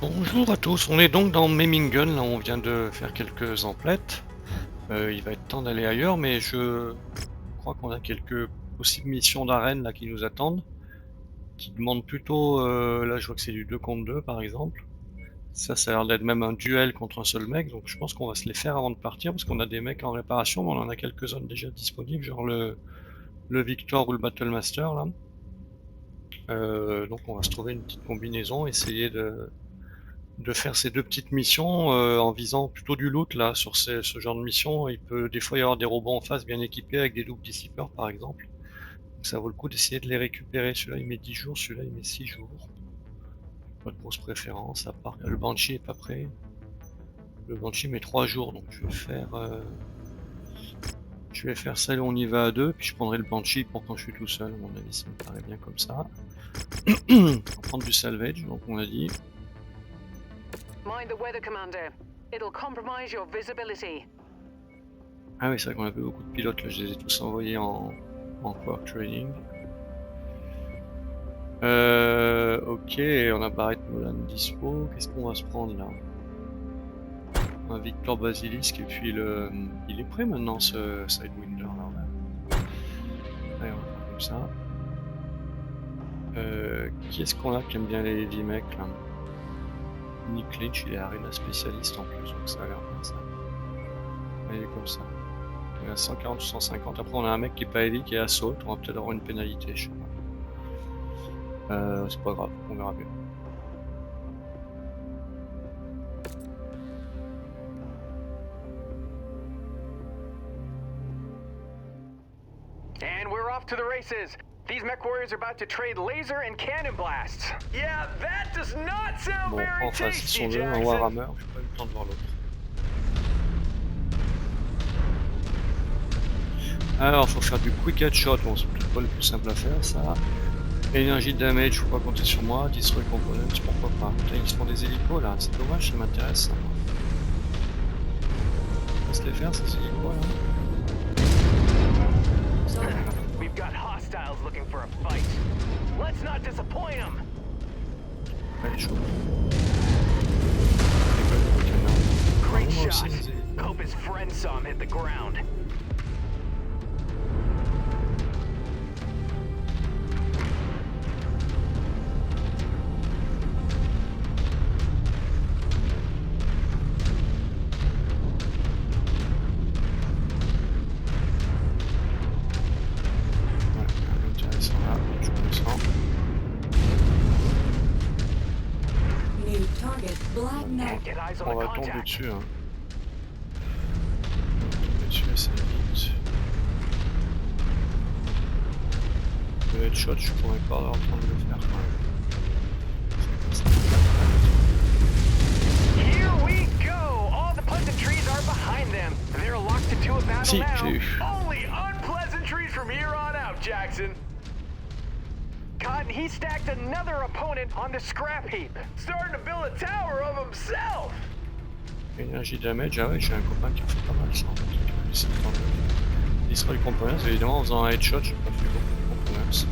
Bonjour à tous, on est donc dans Memmingen, là on vient de faire quelques emplettes. Il va être temps d'aller ailleurs, mais je crois qu'on a quelques possibles missions d'arène là qui nous attendent, qui demandent plutôt, là je vois que c'est du 2 contre 2 par exemple. Ça a l'air d'être même un duel contre un seul mec, donc je pense qu'on va se les faire avant de partir, parce qu'on a des mecs en réparation, mais on en a quelques-uns déjà disponibles, genre le Victor ou le Battlemaster là. Donc on va se trouver une petite combinaison, essayer de faire ces deux petites missions en visant plutôt du loot là sur ce genre de mission. Il peut des fois y avoir des robots en face bien équipés avec des doubles dissipeurs par exemple. Donc ça vaut le coup d'essayer de les récupérer. Celui-là il met 10 jours, celui-là il met 6 jours. Pas de grosse préférence, à part le Banshee est pas prêt. Le Banshee met 3 jours, donc je vais faire celle où on y va à deux, puis je prendrai le Banshee pour quand je suis tout seul. À mon avis ça me paraît bien comme ça. On va prendre du salvage, donc on a dit. Mind the weather, Commander. It'll compromise your visibility. Ah oui, c'est vrai qu'on avait beaucoup de pilotes, là, je les ai tous envoyés en Quark Training. Ok, on a Barrett Nolan dispo. Qu'est-ce qu'on va se prendre là? Un Victor Basilisk, et puis il est prêt maintenant ce Sidewinder là. Allez, on va faire comme ça. Qui est-ce qu'on a qui aime bien les heavy mecs là? Nick Lynch, il est arena spécialiste en plus, donc ça a l'air bien ça. Allez, comme ça. On a 140 ou 150. Après, on a un mec qui est pas élite, qui est assaut. On va peut-être avoir une pénalité, je sais pas. C'est pas grave, on verra bien. And we're off to the races. These mech warriors are about to trade laser and cannon blasts. Yeah, that does not sound Bon, very en face, ils tasty, sont deux, un Jackson. Warhammer. J'ai pas eu le temps de voir l'autre. Alors, faut faire du quick headshot. Bon, c'est peut-être pas le plus simple à faire, ça. Énergie damage, faut pas compter sur moi. Destroy components, pourquoi pas. Putain, ils se font des hélicos là, c'est dommage, ça m'intéresse ça. On va se les faire ces hélicos là. We've got hostiles looking for a fight. Let's not disappoint them. Ouais, chaud. Great shot. Hope his friend saw him hit the ground. On va tomber dessus. Hein. On va tomber dessus assez vite. Le headshot, je pourrais pas avoir le temps de le faire quand même. Here we go! All the pleasantries are behind them. They're locked into a battle Si, now. j'ai eu. Only unpleasantries from here on out, Jackson. Cotton, he stacked another opponent on the scrap heap. Starting to build a tower of himself. Énergie damage, ah ouais, j'ai un copain qui a fait pas mal ça en fait. Je vais essayer de prendre le Destroy components, évidemment en faisant un headshot, j'ai pas fait beaucoup de components.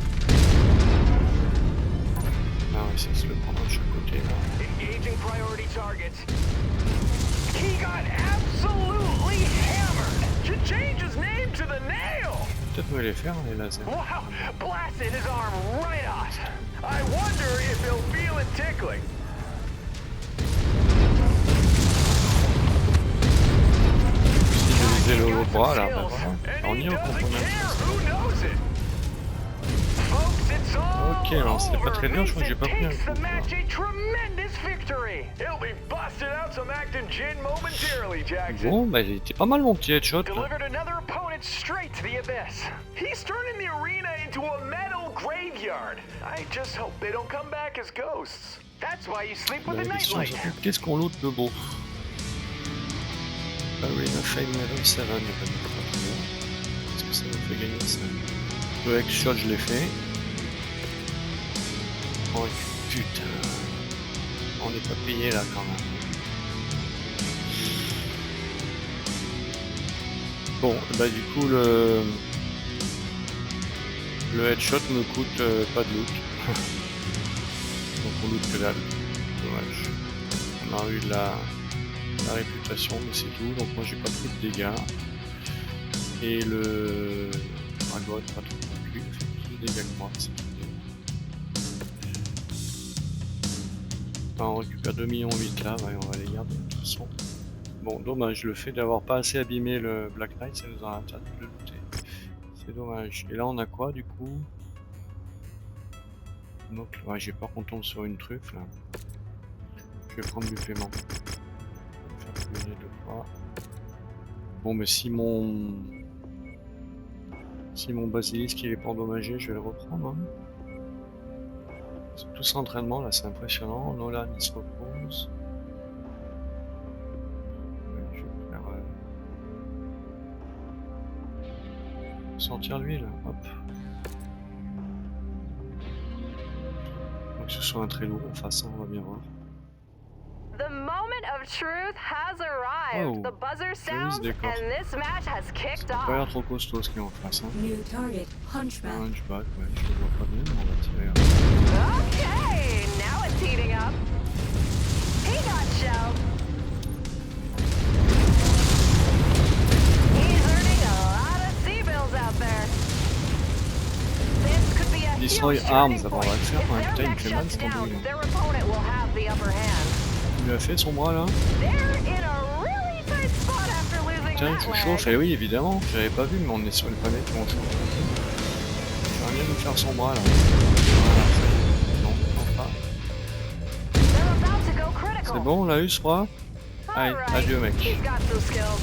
Ah ouais, ça se le prendre de chaque côté là. Engaging priority targets. He got absolutely hammered. Should change his name to the nail. Peut-être me les faire les lasers. Wow, blasted his arm right off. I wonder if he'll feel it tickling. Si je visais le bras là, ben voilà. On y est au component. Ok, alors c'était pas très dur, je crois que j'ai pas pris un coup. Bon, bah il était pas mal mon petit headshot là. He's turning the arena into a metal graveyard. I just hope they don't come back as ghosts. That's why you sleep with a nightlight. Qu'est-ce qu'on loot de beau? Arena Fame Level 7, il n'y a pas de trop. Est-ce que ça nous fait gagner ça? Le headshot, je l'ai fait. Oh putain. On n'est pas payé là quand même. Bon, bah du coup le headshot me coûte pas de loot. Donc on loot que dalle. Dommage. on a eu la réputation, mais c'est tout. Donc moi j'ai pas pris de dégâts. Et le dragon, pas trop non plus, il fait plus de dégâts que moi. On récupère 2,8 millions là, ouais, on va les garder de toute façon. Bon, dommage, le fait d'avoir pas assez abîmé le Black Knight, ça nous a interdit de le looter. C'est dommage. Et là, on a quoi du coup? Donc, ouais, j'ai peur qu'on tombe sur une truffe là. Je vais prendre du paiement. Je vais faire payer 2 fois. Bon, mais si mon basilisque il est pas endommagé, je vais le reprendre. Hein. C'est tout ça entraînement là, c'est impressionnant. Nolan il se repose. Ouais, je vais faire sortir l'huile, hop. Donc que ce soit un très lourd, enfin ça on va bien voir. The moment of truth has arrived. Oh, The buzzer joli ce sounds, décor. and this match has kicked Ça a pas l'air off. trop costaud ce qu'il y a en face. Hein. New target, Hunchback. Hunchback, ouais, je le vois pas bien, mais on va tirer. Okay, now it's heating up. He got shelled. He's earning a lot of C-bills out there. This could be a Destroy huge arms, turning avant, on point. va le faire. If Ouais, their putain, il me mech fait mal shuts ce down, tambouille. their opponent will have the upper hand. Il lui a fait son bras là. They're in a really tight spot after losing Tiens, that tu leg. chauffes, et oui évidemment, j'avais pas vu mais on est sur une planète où on chauffe. J'aimerais bien lui faire son bras là. Voilà, ça y est. Non, non pas. They're about to go critical. C'est bon, on l'a eu ce bras? Allez, Alright, adieu mec. he's got some skills.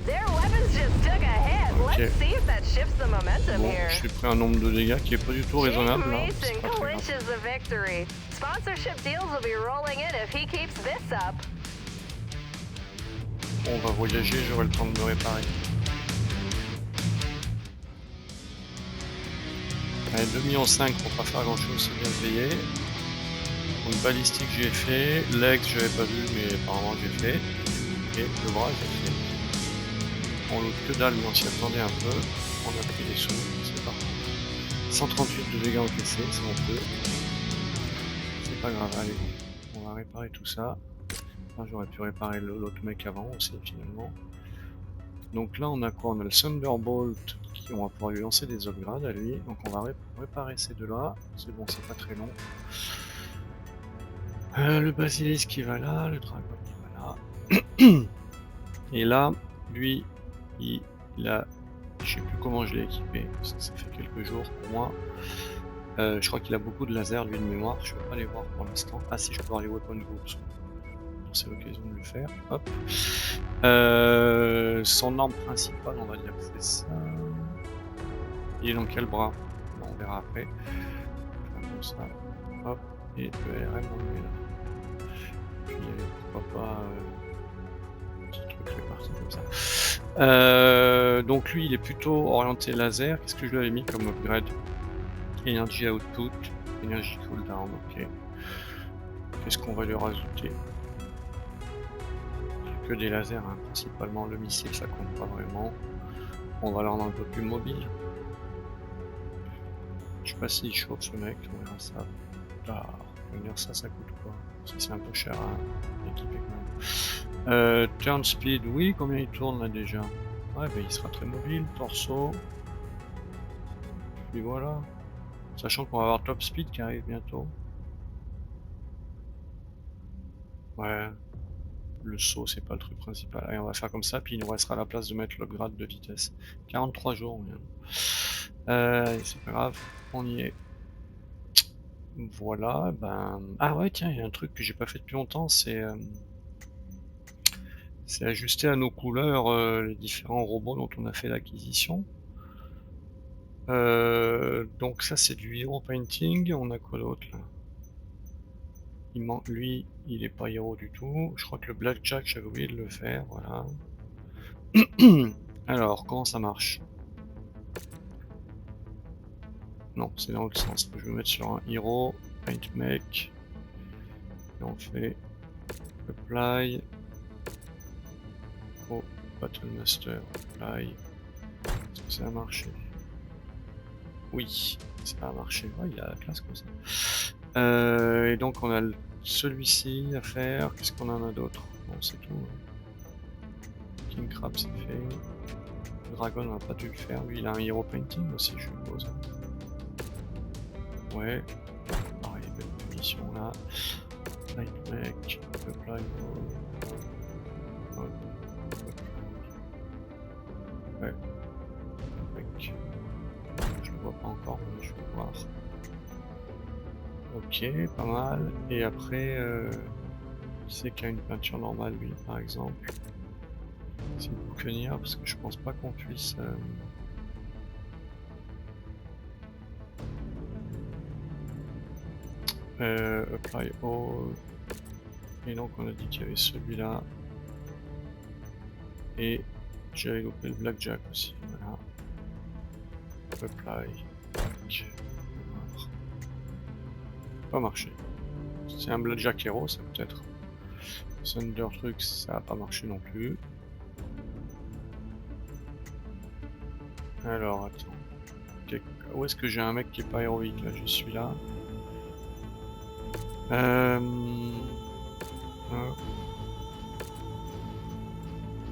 Their weapons just took a hit. Ok. Let's see if that shifts the momentum Bon, here. je lui ai pris un nombre de dégâts qui est pas du tout raisonnable là. Jake C'est Mason pas très grave. clinches the victory. Sponsorship deals will be rolling in if he keeps this up. Bon, on va voyager, j'aurai le temps de me réparer. Allez, 2,5 millions pour pas faire grand chose, c'est bien payé. Donc balistique j'ai fait, legs j'avais pas vu mais apparemment j'ai fait. Et le bras j'ai fait. On loot que dalle mais on s'y attendait un peu. On a pris des sous, c'est parti. 138 de dégâts encaissés, c'est un peu. C'est pas grave, allez. On va réparer tout ça. Enfin, j'aurais pu réparer l'autre mec avant aussi finalement. Donc là on a quoi? On a le Thunderbolt qui on va pouvoir lui lancer des upgrades à lui. Donc on va réparer ces deux là. C'est bon, c'est pas très long. Le Basilisk qui va là, le Dragon qui va là. Et là, lui, il a... Je sais plus comment je l'ai équipé, parce que ça fait quelques jours pour moi. Je crois qu'il a beaucoup de lasers, lui, de mémoire. Je peux pas les voir pour l'instant. Ah si, je peux voir les weapon groups. Donc c'est l'occasion de le faire. Hop. Son arme principale, on va dire que c'est ça. Il est dans quel bras? Bon, on verra après. Comme ça. Hop. Et le RM on est là. Puis pourquoi pas petit truc réparti comme ça. Donc lui il est plutôt orienté laser. Qu'est-ce que je lui avais mis comme upgrade? Energy output, energy cooldown, ok. Qu'est-ce qu'on va lui rajouter? Que des lasers, hein. Principalement le missile ça compte pas vraiment. On va le rendre un peu plus mobile. Je sais pas s'il chauffe ce mec, on verra ça. Ah, on va dire ça coûte quoi? Ça c'est un peu cher à équiper quand même. Turn speed, oui, combien il tourne là déjà? Ouais, ben il sera très mobile, torso. Puis voilà. Sachant qu'on va avoir top speed qui arrive bientôt. Ouais. Le saut c'est pas le truc principal. Allez, on va faire comme ça, puis il nous restera la place de mettre le grade de vitesse. 43 jours, on vient. C'est pas grave, on y est. Voilà, ben... Ah ouais, tiens, il y a un truc que j'ai pas fait depuis longtemps, c'est ajuster à nos couleurs les différents robots dont on a fait l'acquisition. Donc ça c'est du hero painting, on a quoi d'autre là? Il manque, lui, il est pas hero du tout. Je crois que le Blackjack, j'avais oublié de le faire, voilà. Alors, comment ça marche? Non, c'est dans l'autre sens. Je vais me mettre sur un hero, paint make. Et on fait apply. Oh, battle master, apply. Est-ce que ça a marché? Oui, ça a marché. Ouais, il a la classe comme ça. Et donc on a celui-ci à faire. Qu'est-ce qu'on en a d'autre? Bon, c'est tout. King Crab, c'est fait. Le Dragon, on n'a pas dû le faire. Lui, il a un Hero Painting aussi, je suppose. Ouais. Pareil, belle mission là. Nightmake, Apply. Ouais. Avec. Je le vois pas encore, mais je vais voir. Ok, pas mal. Et après, qui c'est qu'il y a une peinture normale, lui, par exemple? C'est une boucanière, parce que je pense pas qu'on puisse... apply all. Et donc on a dit qu'il y avait celui-là. Et j'avais loupé le blackjack aussi. Voilà. Apply. Pas marché. C'est un blackjack hero, ça peut-être. Thunder truc, ça a pas marché non plus. Alors attends. Où est-ce que j'ai un mec qui est pas héroïque là? Je suis là.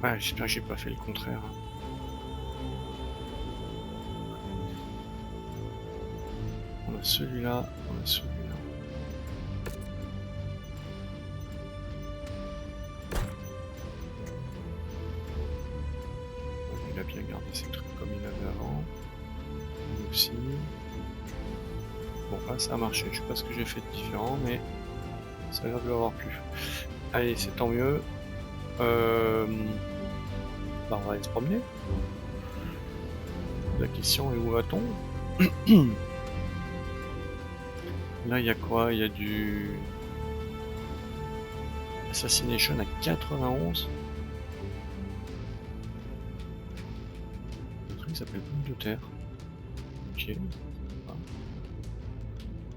Ouais, j'espère que j'ai pas fait le contraire. On a celui-là, on a celui-là. Il a bien gardé ses trucs comme il avait avant. Lui aussi. Bon, là ça a marché. Je sais pas ce que j'ai fait de différent, mais ça a l'air de lui avoir plu. Allez, c'est tant mieux. Bah, on va aller se promener. La question est où va-t-on? Là, il y a quoi? Il y a du Assassination à 91. Le truc s'appelle Boule de Terre. Ok.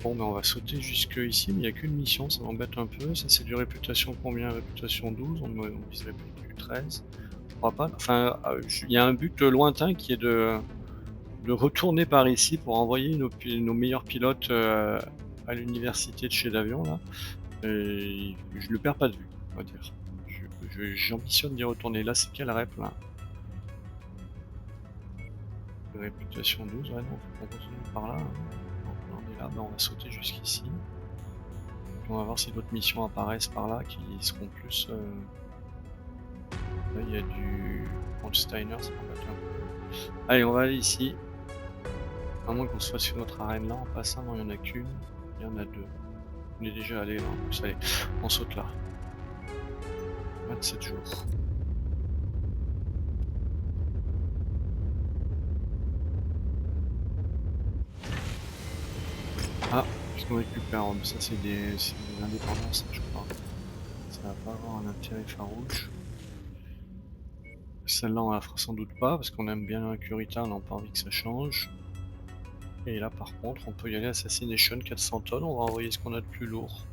Bon, ben on va sauter jusque ici, mais il n'y a qu'une mission, ça m'embête un peu. Ça, c'est du réputation combien? Réputation 12, on viserait plus 13. On pourra pas. Enfin, il y a un but lointain qui est de retourner par ici pour envoyer nos meilleurs pilotes à l'université de chez Davion là. Et je le perds pas de vue, on va dire. J'ambitionne d'y retourner. Là, c'est quelle rep là? Réputation 12, ouais, non, faut pas continuer par là. Hein. Donc, on est là, ben, on va sauter jusqu'ici. On va voir si d'autres missions apparaissent par là qui seront plus. Là, il y a du Steiner, ça m'embête un peu. Allez, on va aller ici. À moins qu'on soit sur notre arène là, en passant, non, il n'y en a qu'une. Il y en a deux. On est déjà allé là, en plus, allez, on saute là. 27 jours. Ah, qu'est-ce qu'on récupère? Ça, c'est des indépendances, je crois. Ça va pas avoir un intérêt farouche. Celle-là, on la fera sans doute pas, parce qu'on aime bien Curita, on n'a pas envie que ça change. Et là, par contre, on peut y aller Assassination 400 tonnes, on va envoyer ce qu'on a de plus lourd.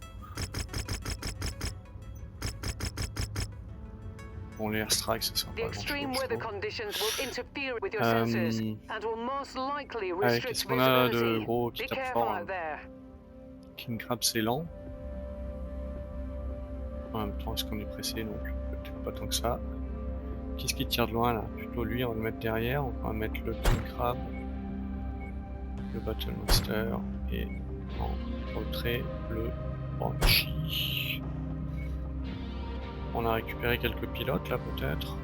Bon, les airstrikes, ça sert pas à grand chose. Allez, qu'est-ce qu'on a de gros qui tape fort hein? King Crab, c'est lent. En même temps, est-ce qu'on est pressé? Non, peut-être pas tant que ça. Qu'est-ce qui tire de loin là? Plutôt lui, on va le mettre derrière. On va mettre le King Crab, le Battle Monster et en retrait le Banshee. On a récupéré quelques pilotes là peut-être.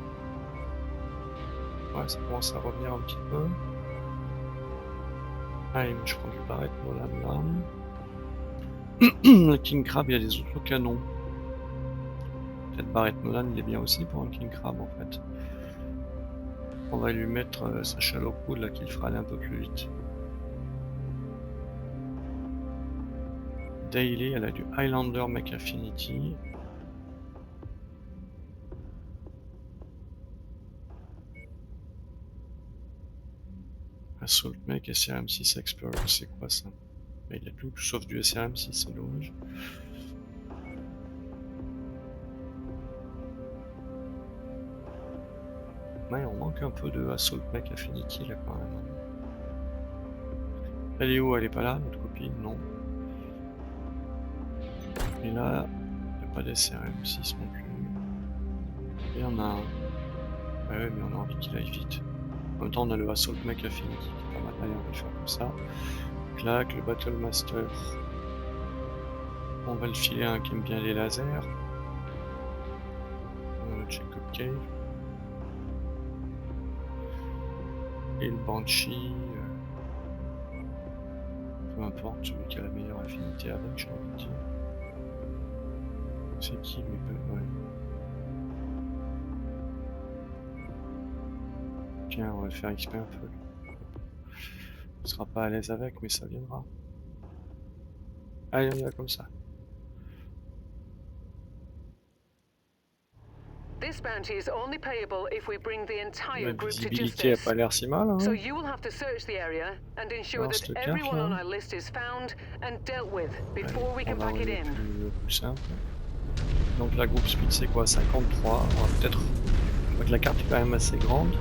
Ouais, ça commence à revenir un petit peu. Allez, moi je prends du Barrett Nolan là. Le King Crab, il y a des autocanons. Peut-être Barrett Nolan, il est bien aussi pour un King Crab en fait. On va lui mettre sa Shallow Pool là qu'il fera aller un peu plus vite. Daily, elle a du Highlander Mech Affinity. Assault Mech SRM6 Expert, c'est quoi ça? Mais il y a tout sauf du SRM6, c'est dommage. Ouais, on manque un peu de Assault Mech Affinity là quand même. Elle est où? Elle est pas là, notre copine? Non. Et là, il n'y a pas d'SRM6 non plus. Il y en a un. Ouais, mais on a envie qu'il aille vite. En même temps, on a le Assault Mech Affinity qui est pas mal. Allez, on va le faire comme ça. Clac, le Battle Master. On va le filer à un qui aime bien les lasers. Jacob Cave. Et le Banshee. Peu importe, celui qui a la meilleure affinité avec, j'ai envie de dire. C'est qui, mais ouais. Tiens, on va le faire XP un peu. On sera pas à l'aise avec, mais ça viendra. Allez, on y va comme ça. This bounty is only payable if we bring the entire La group to visibilité a justice. pas l'air si mal, hein. So you will have to search the area and ensure Alors, that cette carte, everyone on là. our list is found and dealt with before we Allez, can on va pack it envoyer in. le plus simple. Donc la groupe speed c'est quoi? 53. On va peut-être. Je vois que la carte est quand même assez grande.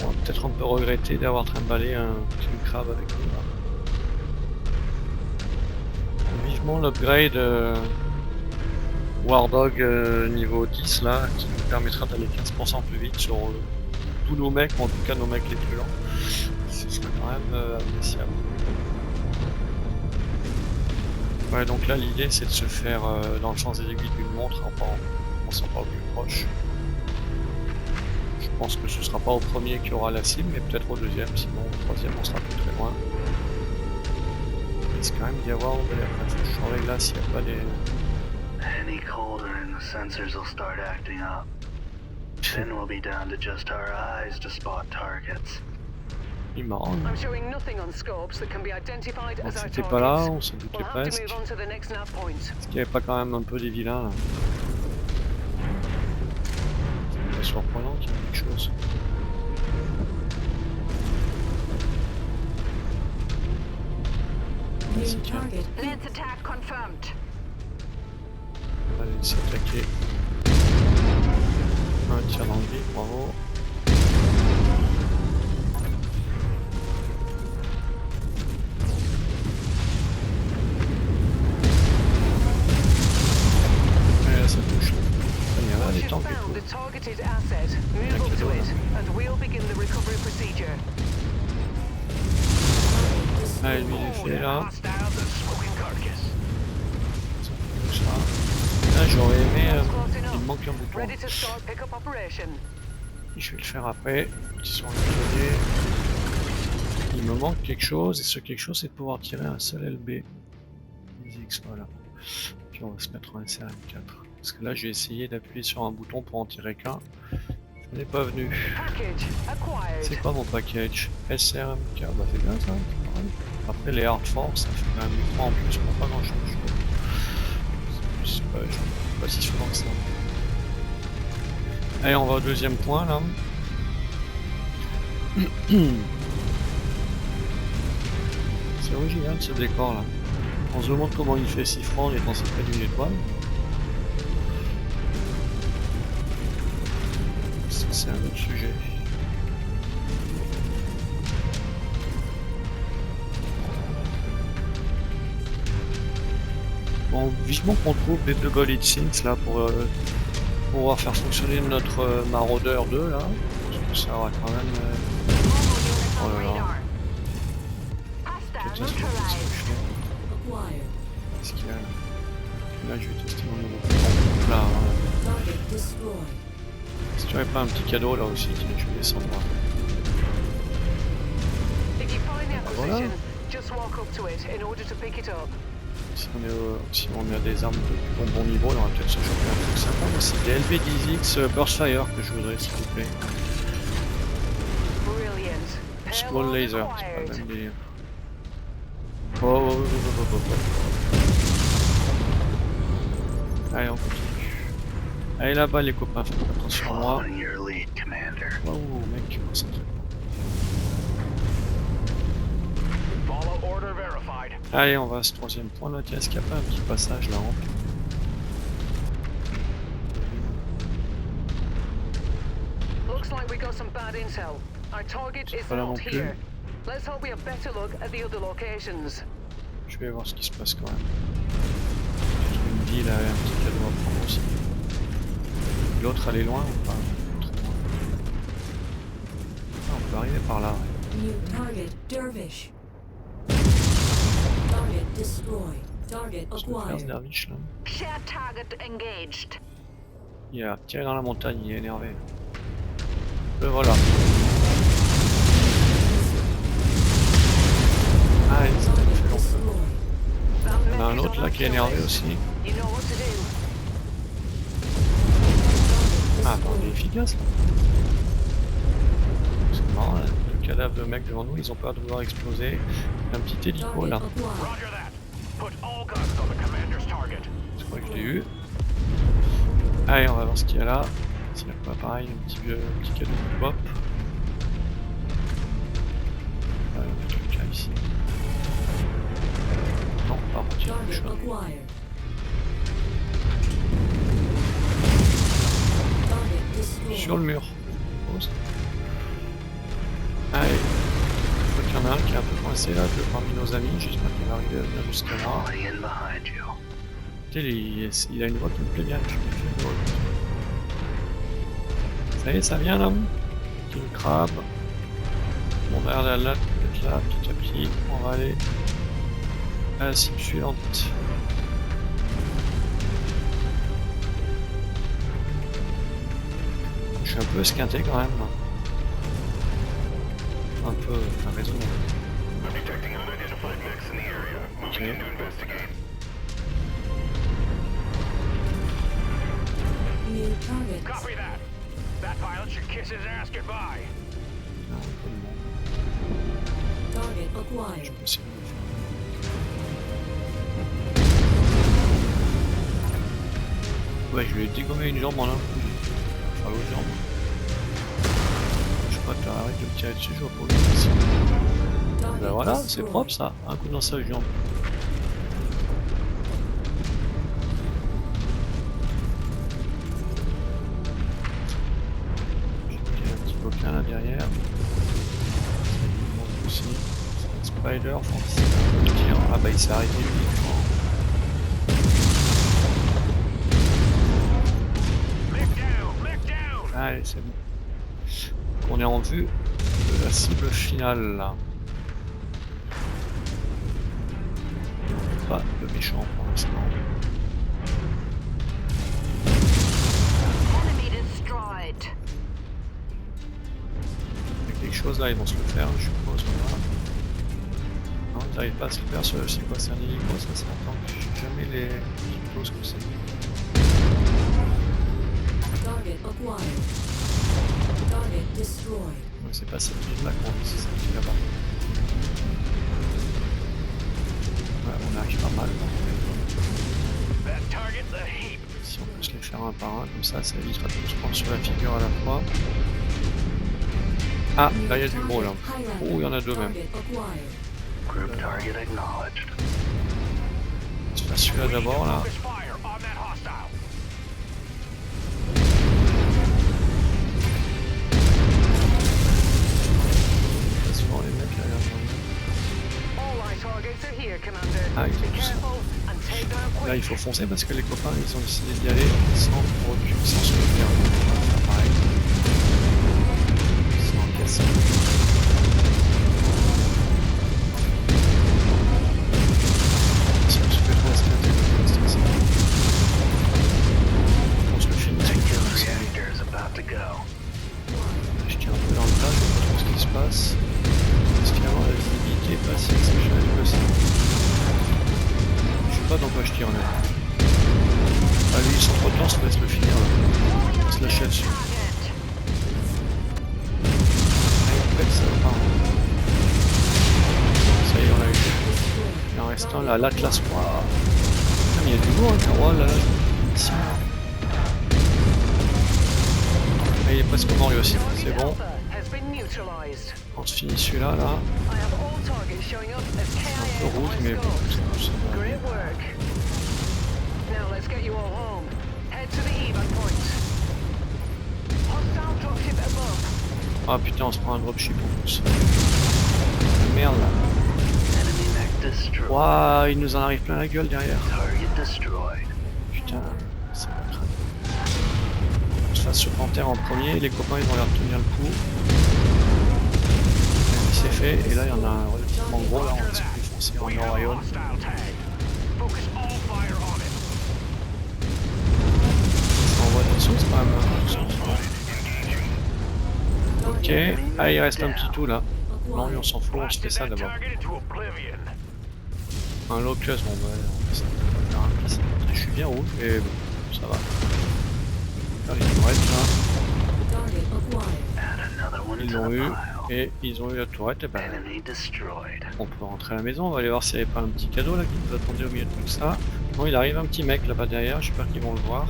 On va peut-être un peu regretter d'avoir trimballé un King Crab avec nous. Là. Vivement l'upgrade War Dog niveau 10 là, qui nous permettra d'aller 15% plus vite sur tous nos mecs, ou en tout cas nos mecs les plus lents. Ce serait quand même appréciable. Ouais, donc là l'idée c'est de se faire dans le sens des aiguilles d'une montre en commençant par le plus proche. Je pense que ce sera pas au premier qui aura la cible, mais peut-être au deuxième, sinon au troisième on sera plus très loin. Il risque quand même d'y avoir, faut que je surveille là s'il n'y a pas des... Any colder and the sensors will start acting up. Then we'll be down to just our eyes to spot targets. Il est marrant. I'm showing nothing on scopes that can be identified On as our s'était pas là, targets. on s'en doutait We'll have to presque. move on to the next nav point. Est-ce qu'il n'y avait pas quand même un peu des vilains là? C'est surprenant qu'il y ait quelque chose. New target. Let's attack confirmed. On va aller s'attaquer. Un tir dans le vide, bravo. Ouais, là ça touche. Il y a là des Once tanks you've et found the tout. targeted asset, move up to it, and we'll begin the recovery procedure. Allez, lui il est fait là. Hostiles and smoking carcass. Ça fait ça. Là j'aurais aimé. Il me manque un bouton. Ready to start pickup operation. Je vais le faire après. Ils sont nettoyés. Il me manque quelque chose, et ce quelque chose c'est de pouvoir tirer un seul LB. X, voilà. Puis on va se mettre en SRM4. Parce que là j'ai essayé d'appuyer sur un bouton pour en tirer qu'un. Ça n'est pas venu. Package acquired. C'est quoi mon package? SRM4, bah c'est bien ça, c'est pareil. Après les Hard Force, ça fait quand même 3 en plus pour pas grand chose. Je sais pas si souvent que ça. Allez, on va au deuxième point là. C'est original ce décor là. On se demande comment il fait si froid en étant si près d'une étoile. Ça c'est un autre sujet. Bon, vivement qu'on trouve les double heatsink là pour pouvoir faire fonctionner notre maraudeur 2 là. Parce que ça aura quand même... Oh là là. Peut-être ça, c'est Acquired. Qu'est-ce qu'il y a là? Là je vais tester mon nouveau bouton. Là, voilà. Target destroyed. Si tu avais pas un petit cadeau là aussi, tiens, je vais descendre. If you find the Voilà. acquisition, just walk up to it in order to pick it up. Si on a des armes de bon niveau, là, on va peut-être se choper un truc sympa. Mais c'est des LV10X Burstfire que je voudrais, s'il vous plaît. Brilliant. Small Payload laser, c'est acquired. pas le même délire. Oh. Allez, on continue. Allez là-bas les copains, faites attention à moi. Following your lead, Commander. Waouh, mec, concentrez-vous. Follow order verified. Allez, on va à ce troisième point là. Tiens, est-ce qu'il n'y a pas un petit passage là en Looks like we got some bad intel. Our target is pas là not non plus. here. Let's hope we have better look at the other locations. Je vais voir ce qui se passe quand même. dit, il a un petit cadeau à prendre aussi. L'autre, elle est loin ou pas? Trop loin. Ah, on peut arriver par là. Ouais. New target, Dervish. Target destroyed. Target Je peux faire ce acquired. derviche là. Shared target engaged. Il a tiré dans la montagne, il est énervé. Le voilà. Ah, il s'est Target fait long feu. destroyed. Il y en a un autre là qui est énervé aussi. You know what to do. Ah, attends, il est efficace là. C'est marrant, là. Le cadavre de mec devant nous, ils ont peur de vouloir exploser. Il y a un petit hélico Target là. acquired. Roger that. Put all guns on the commander's target. Je crois que je l'ai eu. Allez, on va voir ce qu'il y a là. S'il n'y a pas pareil, un petit cadeau de pop. On a quelqu'un ici. Non, par contre, il y a quelque Target chose. acquired. Target destroyed. Sur le mur. Pause. Allez. Je crois qu'il y en a un qui est un peu coincé là, parmi nos amis. J'espère qu'il va arriver à venir jusqu'à là. Falling in behind you. Il a une voix qui me plaît bien. Je me fais une voix. Ça y est, ça vient là. King Crab. Bon, on a l'air d'être là petit à petit. On va aller à la cible suivante. Je suis un peu esquinté quand même. Un peu, t'as raison. I'm detecting unidentified mechs in the area. Moving in to investigate. New target. Copy that. That pilot should kiss his ass goodbye. Il y a un peu de monde. Target Je acquired. peux essayer de le faire. Ouais, je lui ai dégommé une jambe en un coup. Enfin, l'autre jambe. Je sais pas, t'arrêtes de me tirer dessus, je vois pas où il est ici. Target Ben voilà, c'est destroyed. propre ça, un coup dans sa jambe. J'ai un petit coquin là derrière. Il monte aussi. C'est un spider, je pense. Il tire. Ah bah il s'est arrêté lui. Mech down! Mech down! Allez, c'est bon. On est en vue de la cible finale là. Et on n'est pas de méchant pour l'instant. Enemy destroyed. Il y a quelque chose là, ils vont se le faire, je suppose. Voilà. Non, ils n'arrivent pas à se le faire. C'est quoi? C'est un hélico, ça c'est un tank. Je sais jamais les hélicos ce que c'est. Target acquired. Target destroyed. Ouais, c'est pas cette ville là qu'on vit, c'est cette ville là-bas. Ouais, on arrive pas mal. That target's a heap. Si on peut se les faire un par un, comme ça évitera de se prendre sur la figure à la fois. Ah, là il y a du gros là. Oh, il y en a deux même. Target acquired. Group target acknowledged. Je fais celui-là d'abord là. Focus fire on that hostile. Ça se voit les mecs là. All our targets are here, Commander. Ah, ils Be ont tous ça. careful and take them Là il quick. faut foncer parce que les copains ils ont décidé d'y aller sans recul, sans se le faire. On va faire pareil. Sans casser. Si on se fait trop escalader, on va rester ici. On se le finit. Secure reactor is about to go. Je tire un peu dans le tas, je vois pas trop ce qui se passe. Parce qu'avant la visibilité est pas si exceptionnelle que ça. Je sais pas dans quoi je tire là. Ah lui il s'entretient, on se laisse le finir là. On se l'achève dessus. Target. Allez, on pète ça, part. Ça y est, on l'a eu. Il en reste un là, l'Atlas 3. Ah, mais il y a du lourd, hein, oh là là. Ici. Ah, il est presque mort lui aussi, c'est bon. Alpha has been neutralized. On se finit celui-là, là. I have all targets showing up as Un peu KIA on rouge, my mais bon, scopes. ça va aller. Great work. Now let's get you all home. Head to the evac point. Hostile dropship above. Ah putain, on se prend un dropship en plus. Merde là. Enemy mech destroyed. Waouh, il nous en arrive plein la gueule derrière. Target destroyed. putain, c'est pas grave. Je fasse ce panthère en premier, les copains ils vont leur tenir le coup. C'est fait, et là il y en a un relativement gros, là on va se défoncer en Orion. Ça envoie des sauces quand même. Ok, ah il reste un petit tout là. Non lui on s'en fout, on se fait ça d'abord. Un locus, bon bah on fait ça. Je suis bien rouge, mais bon, ça va. Là, les tourettes là. Target acquired. And another one Ils to l'ont the eu, pile. et ils ont eu la tourette, et ben Enemy destroyed. on peut rentrer à la maison, on va aller voir s'il n'y avait pas un petit cadeau là qui nous attendait au milieu de tout ça. Bon il arrive un petit mec là-bas derrière, j'espère qu'ils vont le voir.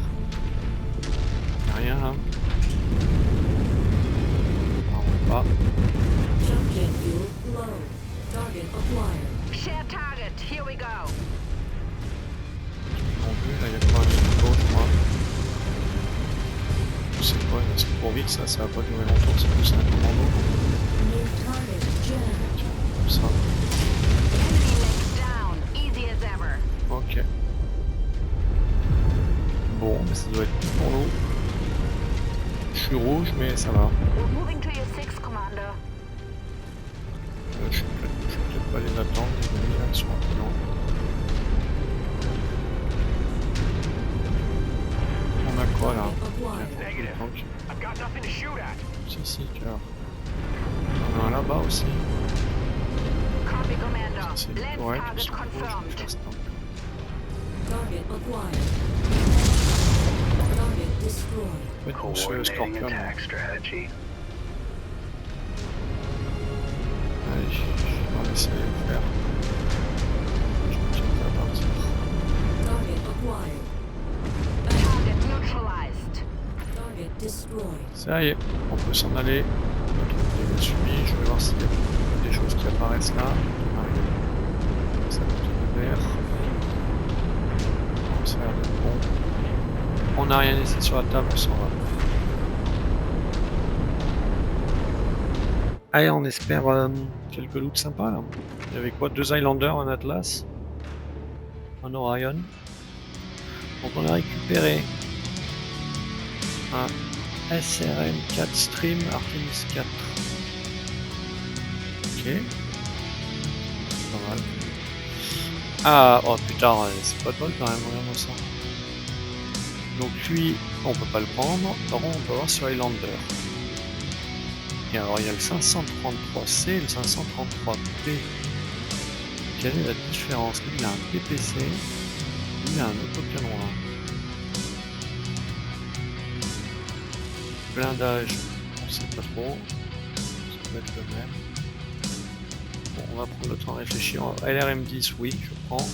Y'a rien là. On va pas. Jump jet fuel low. Target acquired. Share target. Here we go. Ils l'ont vu, là il y a pas un niveau je crois. Je sais pas, c'est trop vite ça, ça va pas durer longtemps, c'est plus un commando. New target jammed. Tiens, comme ça. Enemy legs down. Easy as ever. Ok. Bon, mais ça doit être tout pour nous. Je suis rouge, mais ça va. We're moving to your 6, Commander. Je vais peut-être pas les attendre, les amis, là, ils sont un peu lents. On a quoi là? Acquired. Donc, I've got nothing to shoot at. si, cœur. On en a un là-bas aussi. Copy, Commander. Ça, c'est une Lens tourette, ils target sont rouges, je vais confirmed. faire ça. Target acquired. Target destroyed. Faites ce Coordinating scorpion. attack strategy. Allez, je vais laisser le faire. Je me tiens à partir. Target acquired. Target neutralized. Target destroyed. Ça y est, on peut s'en aller. Notre idée est suivie. Je vais voir s'il y a des choses qui apparaissent là. Ça peut être vert. Ça a l'air d'être bon. On n'a rien laissé sur la table, on s'en va. Allez, on espère quelques loots sympas là. Il y avait quoi? 2 Highlanders, un Atlas, un Orion. Donc on a récupéré un SRM 4 Stream Artemis 4. Ok. Pas mal. Ah, oh putain, c'est pas de bol quand même, regarde-moi ça. Donc lui, on peut pas le prendre. Par contre, on peut voir sur Highlander. Et alors il y a le 533C et le 533P. Quelle est la différence? Lui il a un PPC, lui il a un autocanon là. Blindage, on sait pas trop. Ça doit être le même. Bon, on va prendre le temps de réfléchir. LRM10, oui, je prends.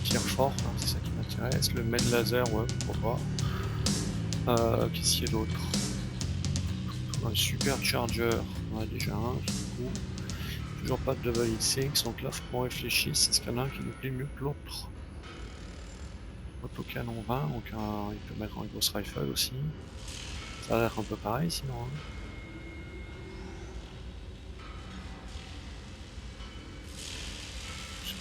Tir fort, hein, c'est ça qui m'intéresse. Le med laser, ouais, pourquoi pas. Qu'est-ce qu'il y a d'autre? Un supercharger, on en a déjà un, c'est cool. Toujours pas de double X6, donc là faut qu'on réfléchisse, c'est ce qu'il y en a un qui nous plaît mieux que l'autre. Autocanon 20, donc il peut mettre un ghost rifle aussi. Ça a l'air un peu pareil sinon. Hein. Je sais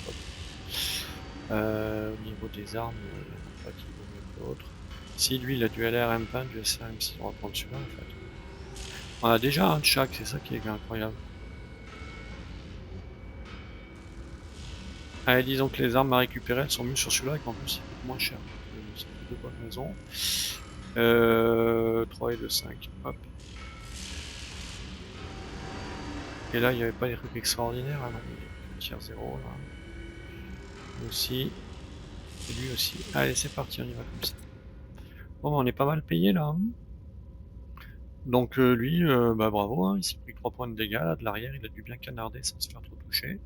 pas. Au niveau des armes, il n'y en a pas qui vaut mieux que l'autre. Si lui il a du LRM20, du SRM6, on va prendre celui-là en fait. On a déjà un de chaque, c'est ça qui est incroyable. Allez, disons que les armes à récupérer elles sont mieux sur celui-là et qu'en plus il coûte moins cher. C'est de bonnes raisons. 3 et 2, 5. Hop. Et là il n'y avait pas des trucs extraordinaires, hein, non, il tire 0 là. Lui aussi. Et lui aussi. Allez, c'est parti, on y va comme ça. Bon, on est pas mal payé là. Hein. Donc lui, bah bravo, hein, il s'est pris 3 points de dégâts, là, de l'arrière il a dû bien canarder sans se faire trop toucher.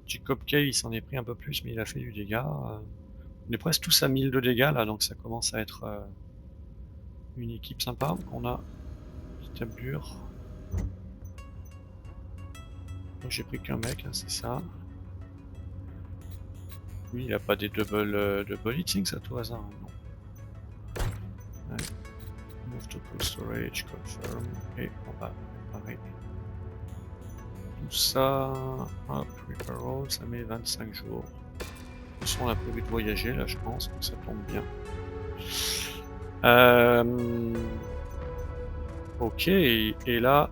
Jacob K il s'en est pris un peu plus mais il a fait du dégât. On est presque tous à 1000 de dégâts là, donc ça commence à être une équipe sympa. On a une petite tablure. Donc j'ai pris qu'un mec, hein, c'est ça. Lui il a pas des double hitings à tout hasard, hein, non. Ouais. Move to cold storage, confirm, et on va préparer tout ça. Hop, repair all, ça met 25 jours. façon, on a prévu de voyager là, je pense, donc ça tombe bien. Ok, et là...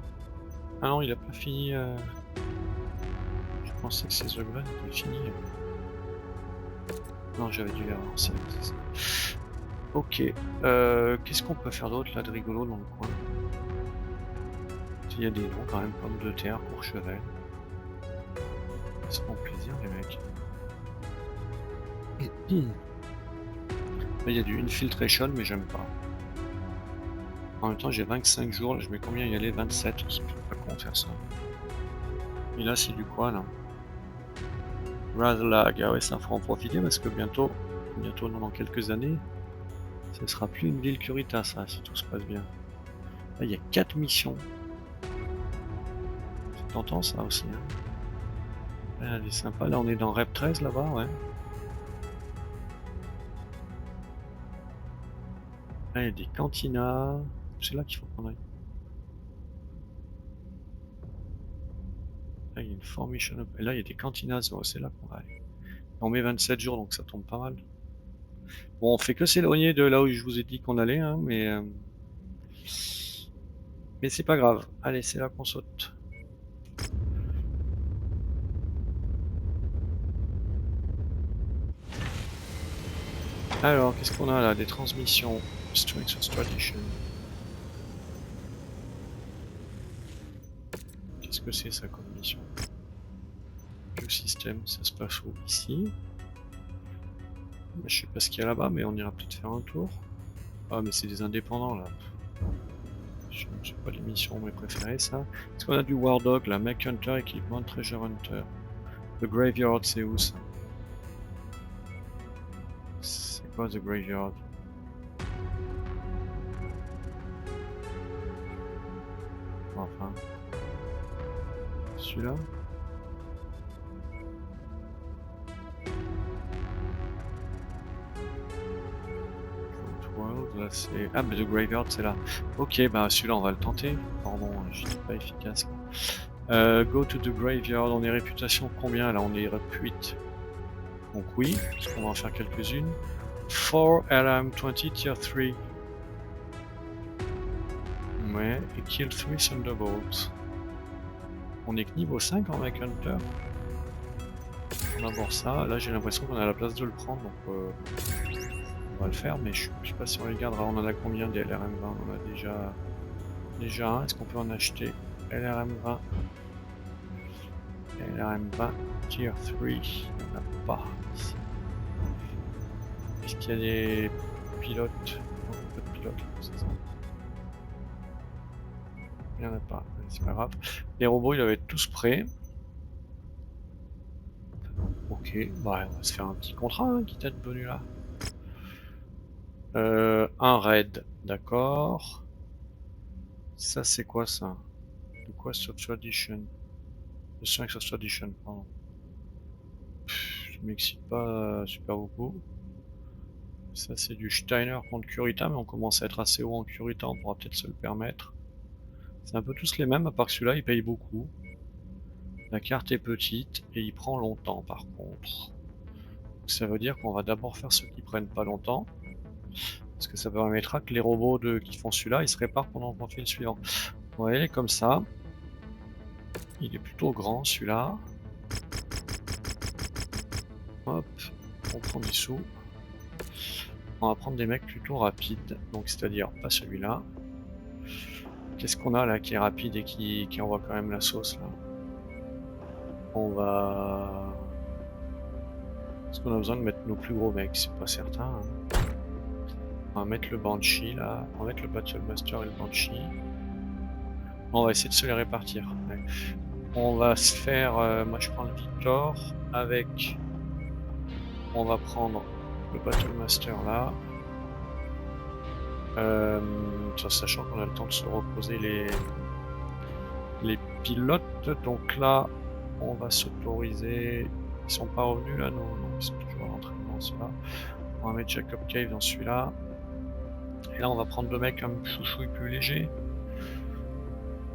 Ah non, il a pas fini... Je pensais que ces upgrades étaient finis. Non, j'avais dû les relancer. Ok, qu'est-ce qu'on peut faire d'autre là de rigolo dans le coin? Il y a des noms quand même, pommes de terre, Courchevel. Ça fait plaisir les mecs. Là, il y a du infiltration, mais j'aime pas. En même temps, j'ai 25 jours, là, je mets combien y aller? 27, c'est pas con de faire ça. Et là, c'est du quoi là? Razlag, ah ouais, ça fera en profiter parce que bientôt, non, dans quelques années, ce sera plus une ville Curitas, ça, si tout se passe bien. Là, il y a 4 missions. C'est tentant ça aussi. Hein. Là, elle est sympa, là on est dans Rep 13 là-bas, ouais. Là, il y a des cantinas. C'est là qu'il faut qu'on aille. Là, il y a une formation up. Et là, il y a des cantinas. Oh, c'est là qu'on va aller. On met 27 jours, donc ça tombe pas mal. Bon, on fait que s'éloigner de là où je vous ai dit qu'on allait, hein, mais c'est pas grave. Allez, c'est là qu'on saute. Alors, qu'est-ce qu'on a là? Des transmissions. Strength of Tradition. Qu'est-ce que c'est ça comme mission? Le système, ça se passe où? Ici. Je sais pas ce qu'il y a là-bas, mais on ira peut-être faire un tour. Ah, mais c'est des indépendants là. Je ne sais pas les missions mes préférées ça. Est-ce qu'on a du War Dog là? Mech Hunter, équipement, Treasure Hunter. The Graveyard, c'est où ça? C'est quoi The Graveyard? Enfin. Celui-là? Là c'est... Ah mais The Graveyard c'est là. Ok, bah celui-là on va le tenter. Pardon, je suis pas efficace. Go to the Graveyard, on est réputation combien là? On est rep 8. Donc oui, parce qu'on va en faire quelques-unes. 4 LM20 tier 3. Ouais, et kill 3 Thunderbolts. On est que niveau 5 en Mech Hunter. On va voir ça. Là j'ai l'impression qu'on a la place de le prendre, donc on va le faire, mais je sais pas si on les gardera. On en a combien des LRM20? On en a déjà un. Est-ce qu'on peut en acheter? LRM20. LRM20 Tier 3. Il n'y en a pas ici. Est-ce qu'il y a des pilotes? Non, pas de pilotes, c'est ça. Il n'y en a pas, c'est pas grave. Les robots, ils doivent être tous prêts. Ok, bah on va se faire un petit contrat hein, qui t'être venu là. Un raid, d'accord. Ça c'est quoi ça? The Quest of Tradition. The Strength of Tradition, pardon. Ça m'excite pas super beaucoup. Ça c'est du Steiner contre Kurita, mais on commence à être assez haut en Kurita, on pourra peut-être se le permettre. C'est un peu tous les mêmes, à part que celui-là il paye beaucoup. La carte est petite et il prend longtemps par contre. Donc, ça veut dire qu'on va d'abord faire ceux qui prennent pas longtemps. Parce que ça permettra que les robots qui font celui-là, ils se réparent pendant qu'on fait le suivant. On va aller comme ça. Il est plutôt grand celui-là. Hop, on prend des sous. On va prendre des mecs plutôt rapides, donc c'est-à-dire pas celui-là. Qu'est-ce qu'on a là qui est rapide et qui envoie quand même la sauce là? On va... Est-ce qu'on a besoin de mettre nos plus gros mecs? C'est pas certain. Hein. On va mettre le Banshee là, on va mettre le Battle Master et le Banshee. On va essayer de se les répartir. Ouais. On va se faire, moi je prends le Victor avec, on va prendre le Battle Master là. Sachant qu'on a le temps de se reposer les pilotes, donc là on va s'autoriser. Ils sont pas revenus là, non, ils sont toujours rentrés dans celui-là. On va mettre Jacob Cave dans celui-là. Et là on va prendre le mec un chouchouille plus léger.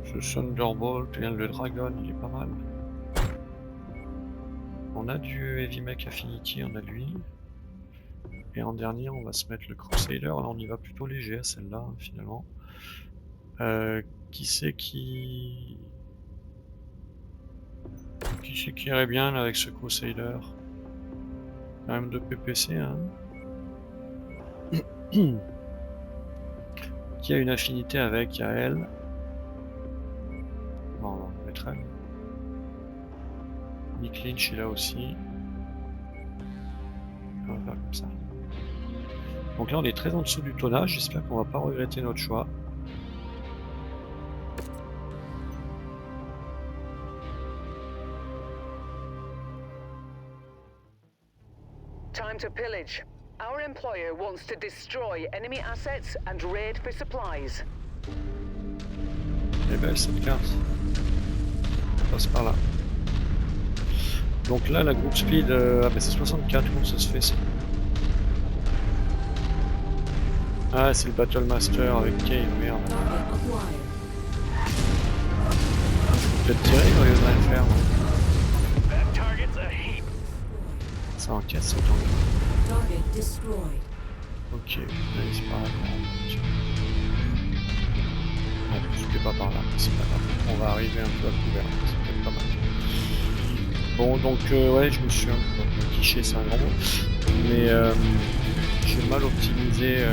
Ce Thunderbolt, le Dragon, il est pas mal. On a du Heavy Mech Affinity, on a lui. Et en dernier, on va se mettre le Crusader. Là, on y va plutôt léger à celle-là, finalement. Qui c'est qui irait bien là, avec ce Crusader? Quand même de PPC, hein. Qui a une affinité avec? Il y a elle. Bon, on va mettre elle. Nick Lynch est là aussi. On va faire comme ça. Donc là, on est très en dessous du tonnage. J'espère qu'on va pas regretter notre choix. Time to pillage. Our employer wants to destroy enemy assets and raid for supplies. Elle est belle cette carte. On passe par là. Donc là, la group speed, c'est 64, comment ça se fait ça? Ah, c'est le Battle Master avec Kane, merde. Target acquired. Peut-être tirer au lieu de rien faire. Non, That target's a heap. ça encaisse, ça tombe. Target destroyed. Ok, allez, c'est pas grave. Non, je vais pas par là, c'est pas grave. On va arriver un peu à couvert, c'est peut-être pas mal. Bon, donc, ouais, je me suis un peu quiché, c'est un grand mot. Mais j'ai mal optimisé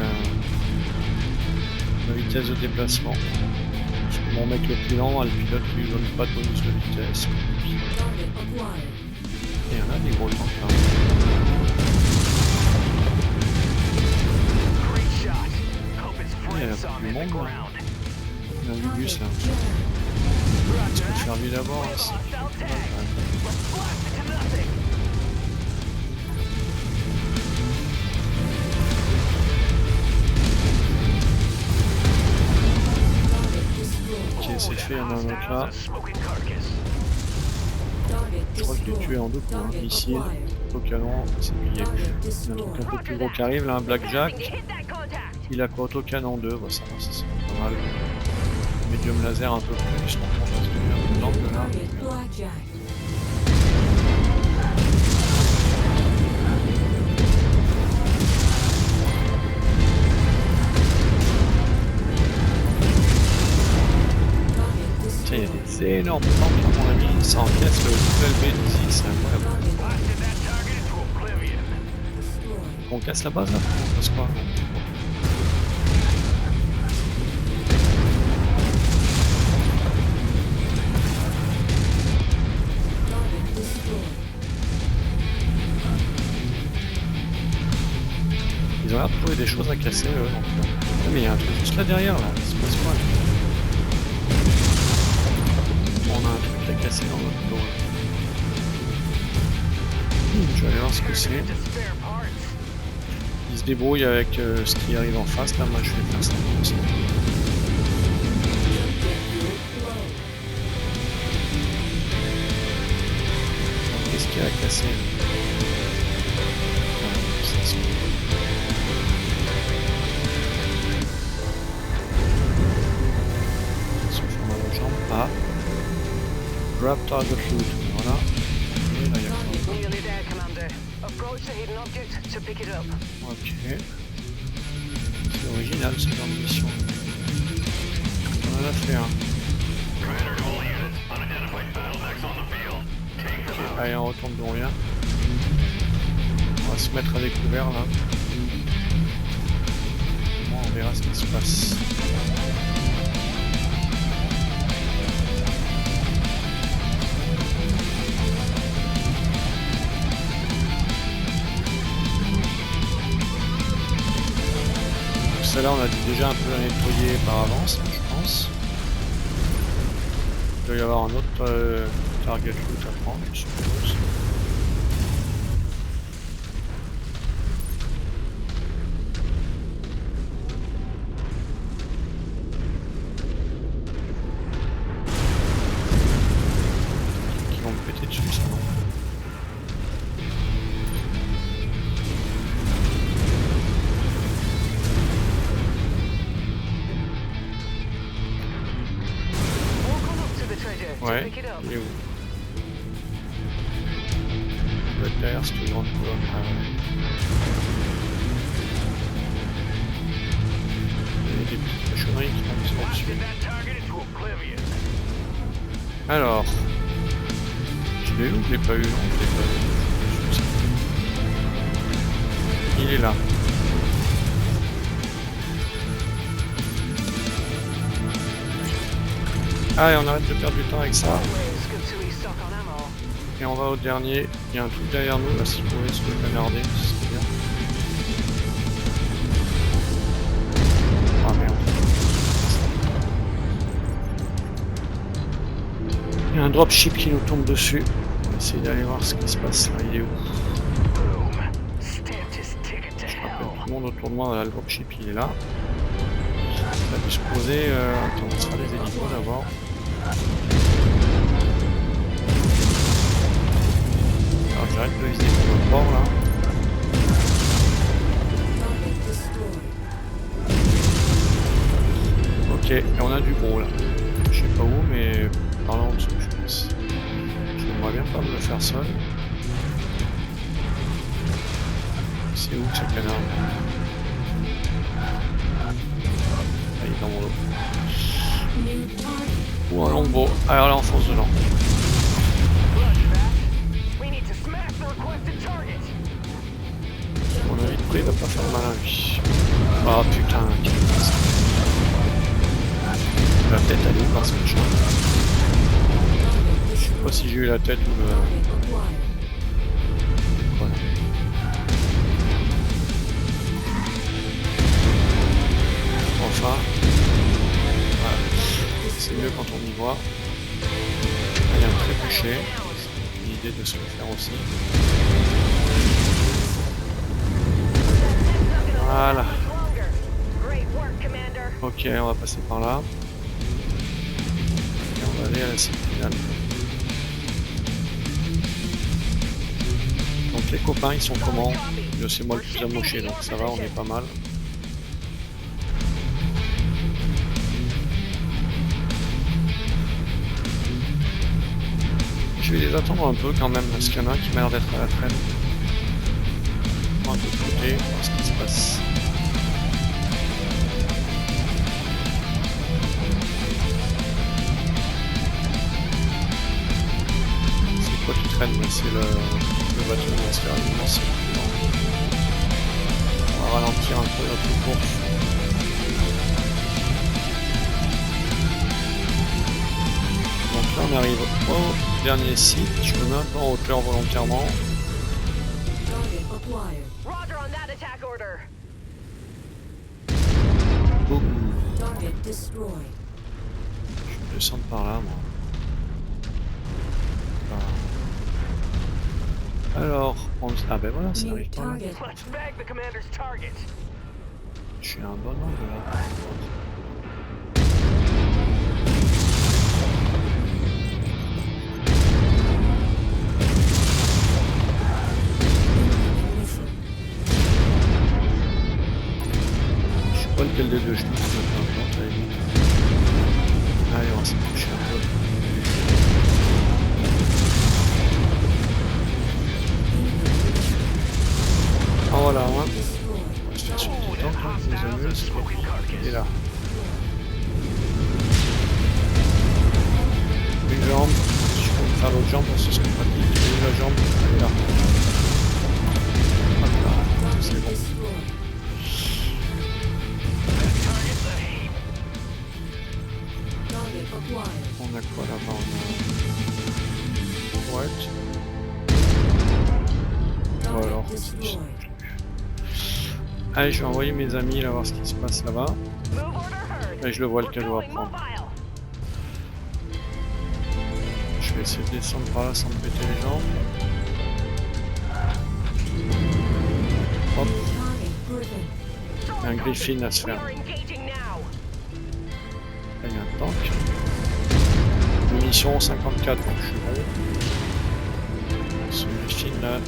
ma vitesse de déplacement. Parce que mon mec le plus lent, le pilote lui donne pas de bonus de vitesse. Target acquired. Et il y en a des gros tanks là. Great shot. Hope his Il y a friends saw du him in the monde là. ground. Il y a un Gugus là. Target jammed. Je vais faire lui d'abord. Là, Lost c'est our pas tag. mal, Let's blast it to nothing. Target destroyed. ok, c'est fait, il y en a un autre là. Hostiles, a smoking carcass. Target Je crois que je l'ai tué destroyed. en deux coups. Hein. Target Missile, acquired. autocanon, c'est plié. Target Il y a un destroyed. truc un peu plus gros qui arrive là, un Blackjack. Il a quoi? Autocanon 2, bah ça va, ça c'est pas mal. Medium laser un peu plus, donc on va se donner un peu d'angle là. Target blackjack. Target Tiens, il y a destroyed. des énormes tanks à mon avis, ça encaisse le double B10, c'est incroyable. Target Blasted that target into oblivion. destroyed. On casse la base là, on passe quoi? Target destroyed. Ils ont l'air de trouver des choses à casser eux. Donc, ah, mais il y a un truc juste là derrière là, il se passe quoi là? On a un truc à casser dans notre dos. Je vais aller voir ce que c'est. To spare parts. Ils se débrouillent avec ce qui arrive en face là, moi je vais faire ça aussi. Qu'est-ce qu'il y a à casser là? Ah, ça, c'est- Se faire mal aux jambes. Ah. Grab target loot. Voilà. Et là, il y a quoi? Nearly there, Commander. Approach the hidden object to pick it up. Ok. C'est original ce genre de mission. On en a fait un. Ok, allez, on retourne de rien. On va se mettre à découvert là. Bon, on verra ce qui se passe. Donc celle-là, on a dû déjà un peu la nettoyer par avance, hein, je pense. Il doit y avoir un autre target loot à prendre, je suppose. Qui vont me péter dessus, ça non? Walk on up to the treasure to Ouais, pick it up. il est où? grande colonne. Il y a des petites cochonneries qui vont se dessus. Blasted that target into oblivion. Alors, je l'ai eu ou je l'ai pas eu? Non, je l'ai pas eu. Il est là. Allez, on arrête de perdre du temps avec ça. Always good to restock on ammo. Et on va au dernier. Il y a un truc derrière nous, là, si vous pouvez se le canarder, c'est bien. Ah merde. Il y a un dropship qui nous tombe dessus. On va essayer d'aller voir ce qui se passe là. Il est où? Boom. Stamped his ticket to Je rappelle hell. tout le monde autour de moi. Voilà, le dropship il est là. Il a dû se poser. Attends, on sera les hélicos d'abord. Alors j'arrête de viser pour le bord là. Target destroyed. Ok, et on a du gros là. Je sais pas où, mais par là en dessous, je pense. J'aimerais bien pas me le faire seul. C'est où ce canard? Ah, il est dans mon dos. New target. Ou un longbow. Alors là, on fonce dedans. Flashback. We need to smash the requested target. On a vite pris, il va pas faire le malin lui. Ah putain, quel bâtard. La tête elle est où par ce machin? Je sais pas si j'ai eu la tête ou le. Target acquired. Voilà. Enfin. Voilà. C'est mieux quand on y voit. Il y a un trébuchet. C'est une idée de se le faire aussi. Voilà. Great work, Commander. Ok, on va passer par là. Et on va aller à la cible finale. Donc les copains ils sont comment? C'est moi le plus amoché donc ça va, on est pas mal. Je vais les attendre un peu quand même parce qu'il y en a un qui m'a l'air d'être à la traîne. On va de l'autre côté, voir ce qui se passe. C'est quoi qui traîne? C'est le bateau qui va se faire immense. On va ralentir un peu notre course. Donc là on arrive au dernier site, je me mets un peu en hauteur volontairement. Target acquired. Roger on that attack order. Boum. Target destroyed. Je vais descendre par là moi. Alors, ah ben voilà, ça New arrive pas là. target. Let's bag the commander's target. Je suis à un bon angle là. Je sais pas lequel des deux je touche, peu importe, à la limite. Allez, on va s'approcher un peu. Ah voilà, hein. Destroyed. On va se faire sur le temps, hein, qui nous amuse. Il est là. Une jambe, je peux me faire l'autre jambe, ce serait pratique. Et la jambe, elle est là. Hop là, c'est Target bon. destroyed. Target's a heap. Target acquired. On a quoi là-bas? On a... Ouais. Ou alors... Target destroyed. Allez, je vais envoyer mes amis là voir ce qui se passe là-bas. Move order heard. Et je le vois lequel je dois Going prendre. mobile. Je vais essayer de descendre par là sans me péter les jambes. Hop, Target Griffin. il y a un griffin à se We faire. are engaging now. Là, il y a un tank. Munitions 54, donc je suis bon. Ce griffin là.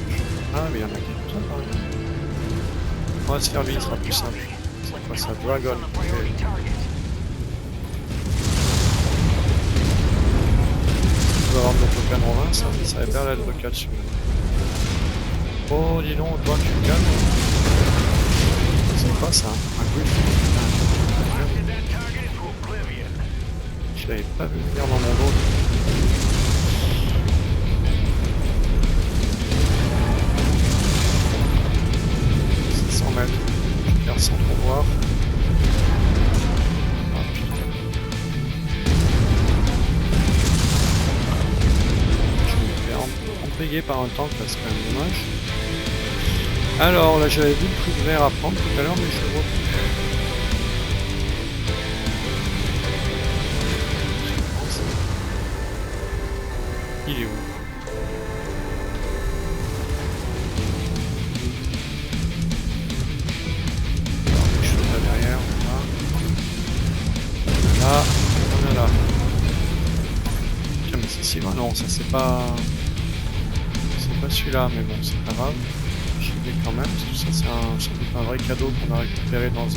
Ah, mais il y en a qui sont ça par exemple. On va se faire lui, il sera plus simple. C'est quoi ça? Dragon. Priority target. On va avoir de l'autocan en 20, ça avait l'air d'être le cas dessus. Oh, dis donc, toi, tu te calmes. C'est quoi ça? Un griff. Blasted that target into oblivion. Je l'avais pas vu venir dans mon dos. 600 mètres. Je perds sans trop voir. Ah, putain. Je vais me faire embrayer par un tank, là, c'est quand même dommage. Alors là, j'avais vu le truc vert à prendre tout à l'heure, mais je le vois plus. Il est où? Alors, quelque chose là derrière, là. On est là. Tiens, mais c'est si loin, non, ça c'est pas... C'est pas celui-là, mais bon, c'est pas grave. J'y vais quand même, parce que ça c'est sans doute un vrai cadeau qu'on a récupéré dans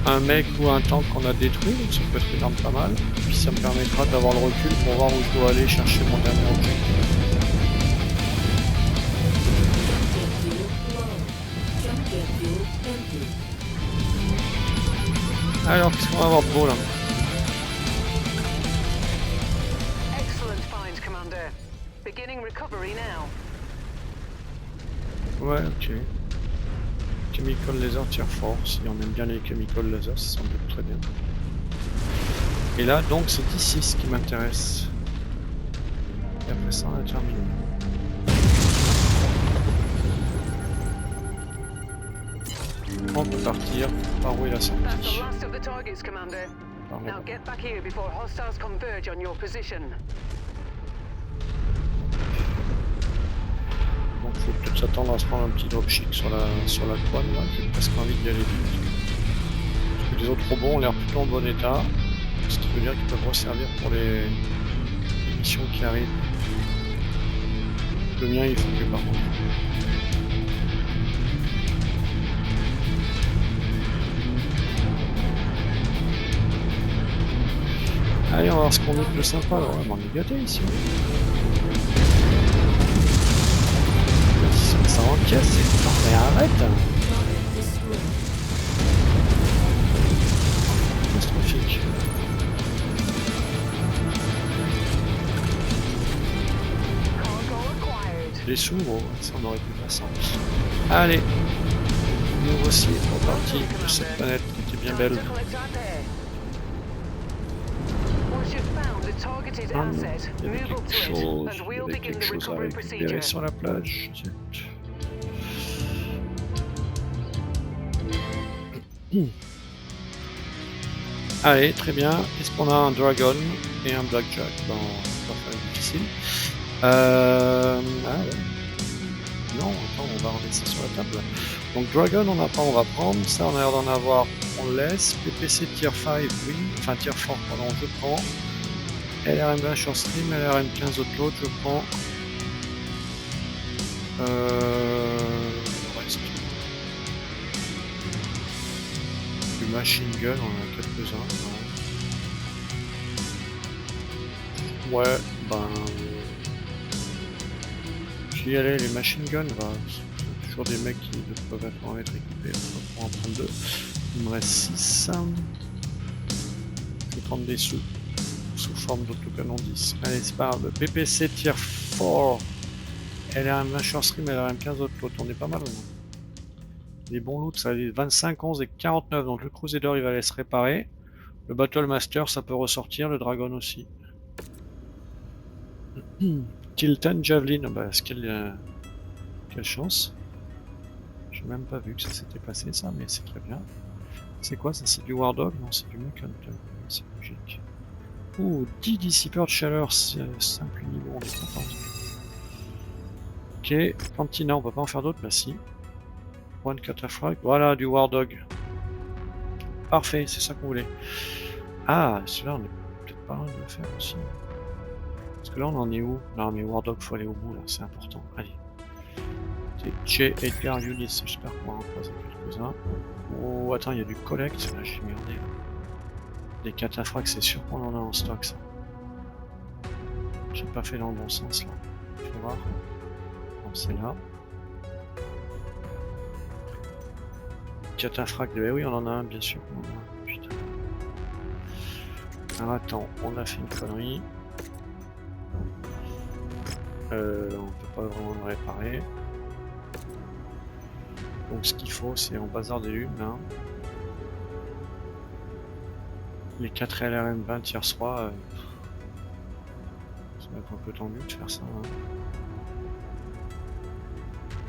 un mec ou un tank qu'on a détruit, donc ça peut être une arme pas mal. Puis ça me permettra d'avoir le recul pour voir où je dois aller chercher mon dernier objectif. Alors, qu'est-ce qu'on va avoir de beau là? Excellent find, Commander. Beginning recovery now. Ouais, ok. Chemical Laser tire fort, si on aime bien les Chemical Laser, ça semble très bien. Et là, donc, c'est ici ce qui m'intéresse. Et après ça, on a terminé. On peut partir. Par où est la That's the sortie? last of the targets, Commander. Par Now là-bas. get back here before hostiles converge on your position. Donc faut peut-être s'attendre à se prendre un petit dropship sur la toile là, j'ai presque envie d'y aller vite. Parce que les autres robots ont l'air plutôt en bon état, ce qui veut dire qu'ils peuvent resservir pour les missions qui arrivent. Le mien il faut plus par contre. Allez, on va voir ce qu'on est plus sympa, là. On va m'en gâter ici. Ça encaisse, c'est... Non mais arrête! Catastrophique. Cargo acquired. Les sous, gros, ça on aurait pu faire sans. Allez! Nous voici repartis de cette planète qui était bien belle. Time to collect our pair. Once you've found the targeted asset, Il y avait move up quelque to it, chose, and il y we'll avait begin quelque the chose à recovery récupérer procedure. sur la plage. Zut. Allez, très bien. Est-ce qu'on a un Dragon et un Blackjack? Ben, on va faire difficile. Ah ouais. Non, attends, on va en laisser sur la table. Donc Dragon, on n'a pas, on va prendre. Ça, on a l'air d'en avoir, on laisse. PPC Tier 5, oui. Enfin, Tier 4, pardon, je prends. LRM20 Short Stream, LRM15 autre l'autre, je prends. Le reste. Du Machine Gun, on en a quelques-uns. Ouais, ben... J'y allais, les Machine Guns, bah, c'est toujours des mecs qui peuvent être équipés, on va en prendre deux. Il me reste 6. Je vais prendre des sous forme d'autocanon 10. Allez, c'est pas grave. PPC Tier 4. LRM20 Short Stream, LRM15 autre l'autre. On est pas mal au moins. Des bons loots, ça a 25, 11 et 49. Donc le Crusader il va aller se réparer. Le Battle Master ça peut ressortir, le Dragon aussi. Tilton Javelin, bah quelle chance. J'ai même pas vu que ça s'était passé ça, mais c'est très bien. C'est quoi ça? C'est du War Dog? Non, c'est du Mech Hunter. C'est logique. Ouh, 10 dissipeurs de chaleur, 5 niveau, on est content. Ok, Cantina, on peut pas en faire d'autres? Bah si. One Cataphrag, voilà du War Dog. Parfait, c'est ça qu'on voulait. Ah, celui-là on est peut-être pas loin de le faire aussi. Parce que là on en est où? Non mais War Dog faut aller au bout là, c'est important. Allez. C'est J. Edgar Unis, j'espère qu'on va en croiser quelques-uns. Oh attends, il y a du collect, là j'ai merdé. Des cataphracts, c'est sûr qu'on en a en stock ça. J'ai pas fait dans le bon sens là. Je vais voir. Non, c'est là. Cataphracte, eh oui, on en a un, bien sûr. On en a un, putain. Alors attends, on a fait une connerie. On peut pas vraiment le réparer. Donc ce qu'il faut, c'est en bazar des lunes, là. Les 4 LRM20 tiers 3, ça va être un peu tendu de faire ça. Hein.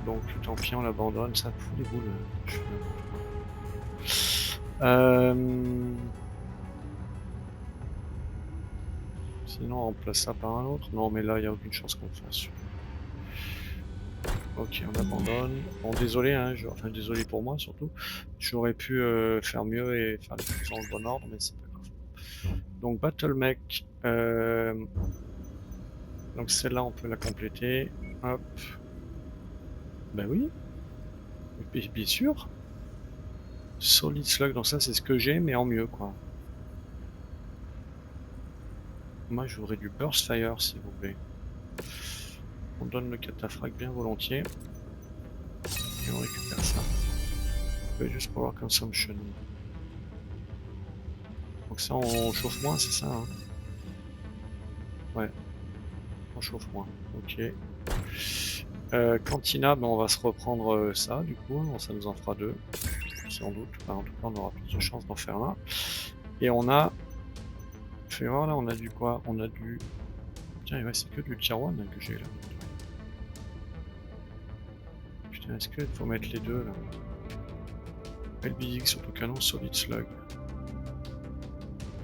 Donc tant pis, on l'abandonne, ça fout les boules. Je fais n'importe quoi. Sinon on remplace ça par un autre. Non mais là il n'y a aucune chance qu'on le fasse. Ok, on abandonne. Bon désolé, hein, enfin désolé pour moi surtout. J'aurais pu faire mieux et faire les choses dans le bon ordre, mais c'est pas grave. Donc Battle Mech. Donc celle-là on peut la compléter. Hop. Ben oui. Bien sûr. Solid Slug, donc ça c'est ce que j'ai, mais en mieux quoi. Moi je voudrais du Burst Fire s'il vous plaît. On donne le cataphracte bien volontiers. Et on récupère ça. Juste Power Consumption. Donc ça on chauffe moins, c'est ça hein. Ouais. On chauffe moins. Ok. Cantina, ben on va se reprendre ça du coup, hein. Ça nous en fera 2. Sans doute. Enfin, en tout cas on aura plus de chances d'en faire un. Et on a... Fais voir là, on a du quoi? On a du... Tiens, ouais, c'est que du tier 1 que j'ai là. Putain, est-ce qu'il faut mettre les deux là? LBX autocanon Solid Slug.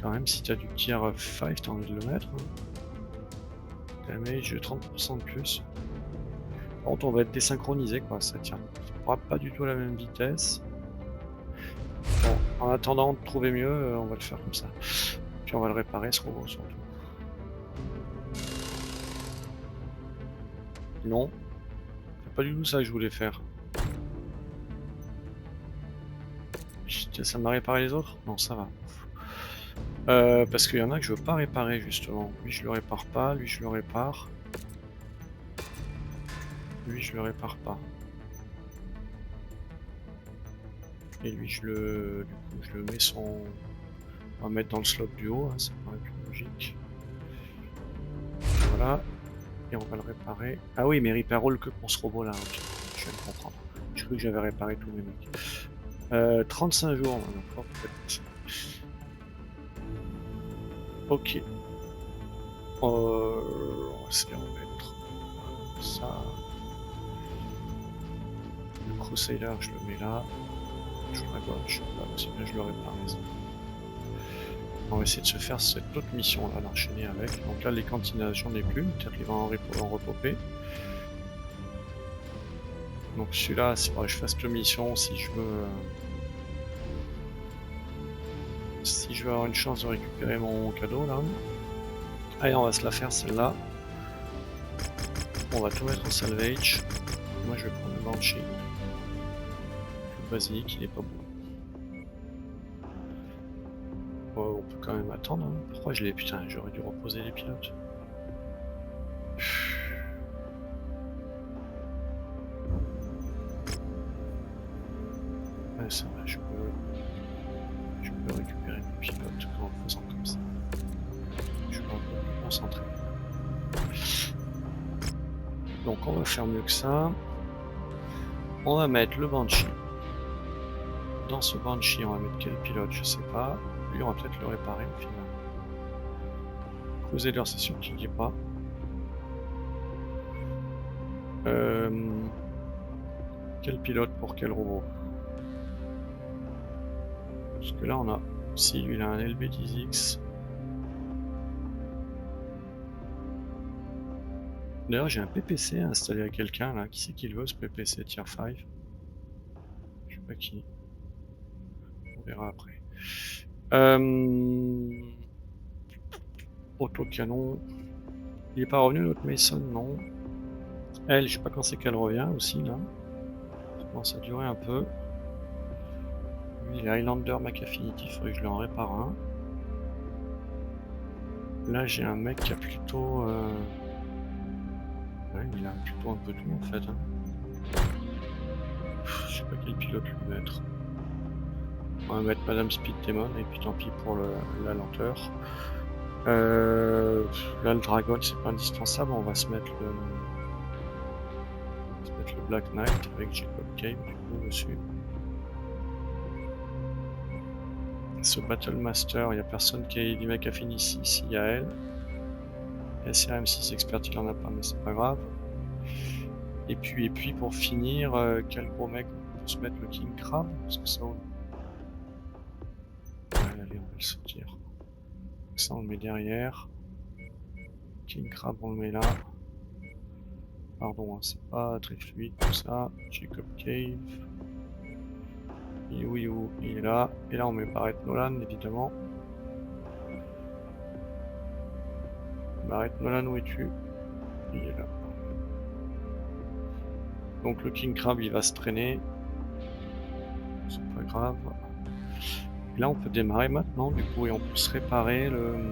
Quand même, si t'as du tier 5, t'as envie de le mettre. Hein. Damage 30% de plus. Par contre, on va être désynchronisé quoi, ça tient. Pas du tout à la même vitesse. Bon, en attendant de trouver mieux, on va le faire comme ça. Puis on va le réparer ce robot surtout. Non, c'est pas du tout ça que je voulais faire. Ça m'a réparé les autres? Non, ça va. Parce qu'il y en a que je veux pas réparer justement. Lui je le répare pas, lui je le répare. Lui je le répare pas. Et lui je le... Du coup je le mets son... On va mettre dans le slot du haut, hein, ça paraît plus logique. Voilà. Et on va le réparer. Ah oui mais repair all que pour ce robot là. Okay. Je viens de comprendre. Je crois que j'avais réparé tous mes mecs. 35 jours maintenant. Peut-être. Ok. On va se les remettre. Ça. Le Crusader, je le mets là. Je la gauche. Là aussi, bien je le répare. On va essayer de se faire cette autre mission là, l'enchaîner avec. Donc là, les cantinages, j'en ai plus. Peut-être qu'ils vont en repopper. Donc celui-là, c'est vrai que je fasse deux missions si je veux. Si je veux avoir une chance de récupérer mon cadeau là. Allez, on va se la faire celle-là. On va tout mettre en salvage. Moi je vais prendre le Banshee. Le basique, il est pas bon. Oh, on peut quand même attendre. Hein. Pourquoi je l'ai... Putain, j'aurais dû reposer les pilotes. Ouais, ça va, je peux récupérer mes pilotes en faisant comme ça. Je vais un peu plus concentré. Donc on va faire mieux que ça. On va mettre le Banshee. Dans ce Banshee, on va mettre quel pilote, je sais pas. Lui, on va peut-être le réparer au final. Crusader, c'est sûr qu'il n'y est pas. Quel pilote pour quel robot? Parce que là, on a... Si, lui, il a un LB10X. D'ailleurs, j'ai un PPC installé à quelqu'un, là. Qui c'est qui le veut, ce PPC tier 5? Je sais pas qui. On verra après. Autocanon. Il est pas revenu, notre Mason? Non. Elle, je sais pas quand c'est qu'elle revient aussi, là. Ça commence à durer un peu. Lui, il est Highlander McAffinity, il faudrait que je lui en répare un. Là, j'ai un mec qui a plutôt... Ouais, Ouais, il a plutôt un peu tout en fait. Hein. Je sais pas quel pilote lui mettre. On va mettre Madame Speed Demon et puis tant pis pour la lenteur. Là le Dragon c'est pas indispensable, on va se mettre le Black Knight avec Jacob Cave du coup dessus. Ce Battle Master, il n'y a personne du mec a fini ici, il y a elle. SRM6 expert il en a pas mais c'est pas grave. Et puis pour finir, quel gros mec on peut se mettre le King Crab parce que ça ouais, allez on va le sortir. Ça on le met derrière. King Crab on le met là. Pardon, hein, c'est pas très fluide tout ça. Jacob Cave. Il est où il est là. Et là on met Barrett Nolan évidemment. Barrett Nolan où es-tu? Il est là. Donc le King Crab il va se traîner. C'est pas grave. Et là on peut démarrer maintenant du coup et on peut se réparer le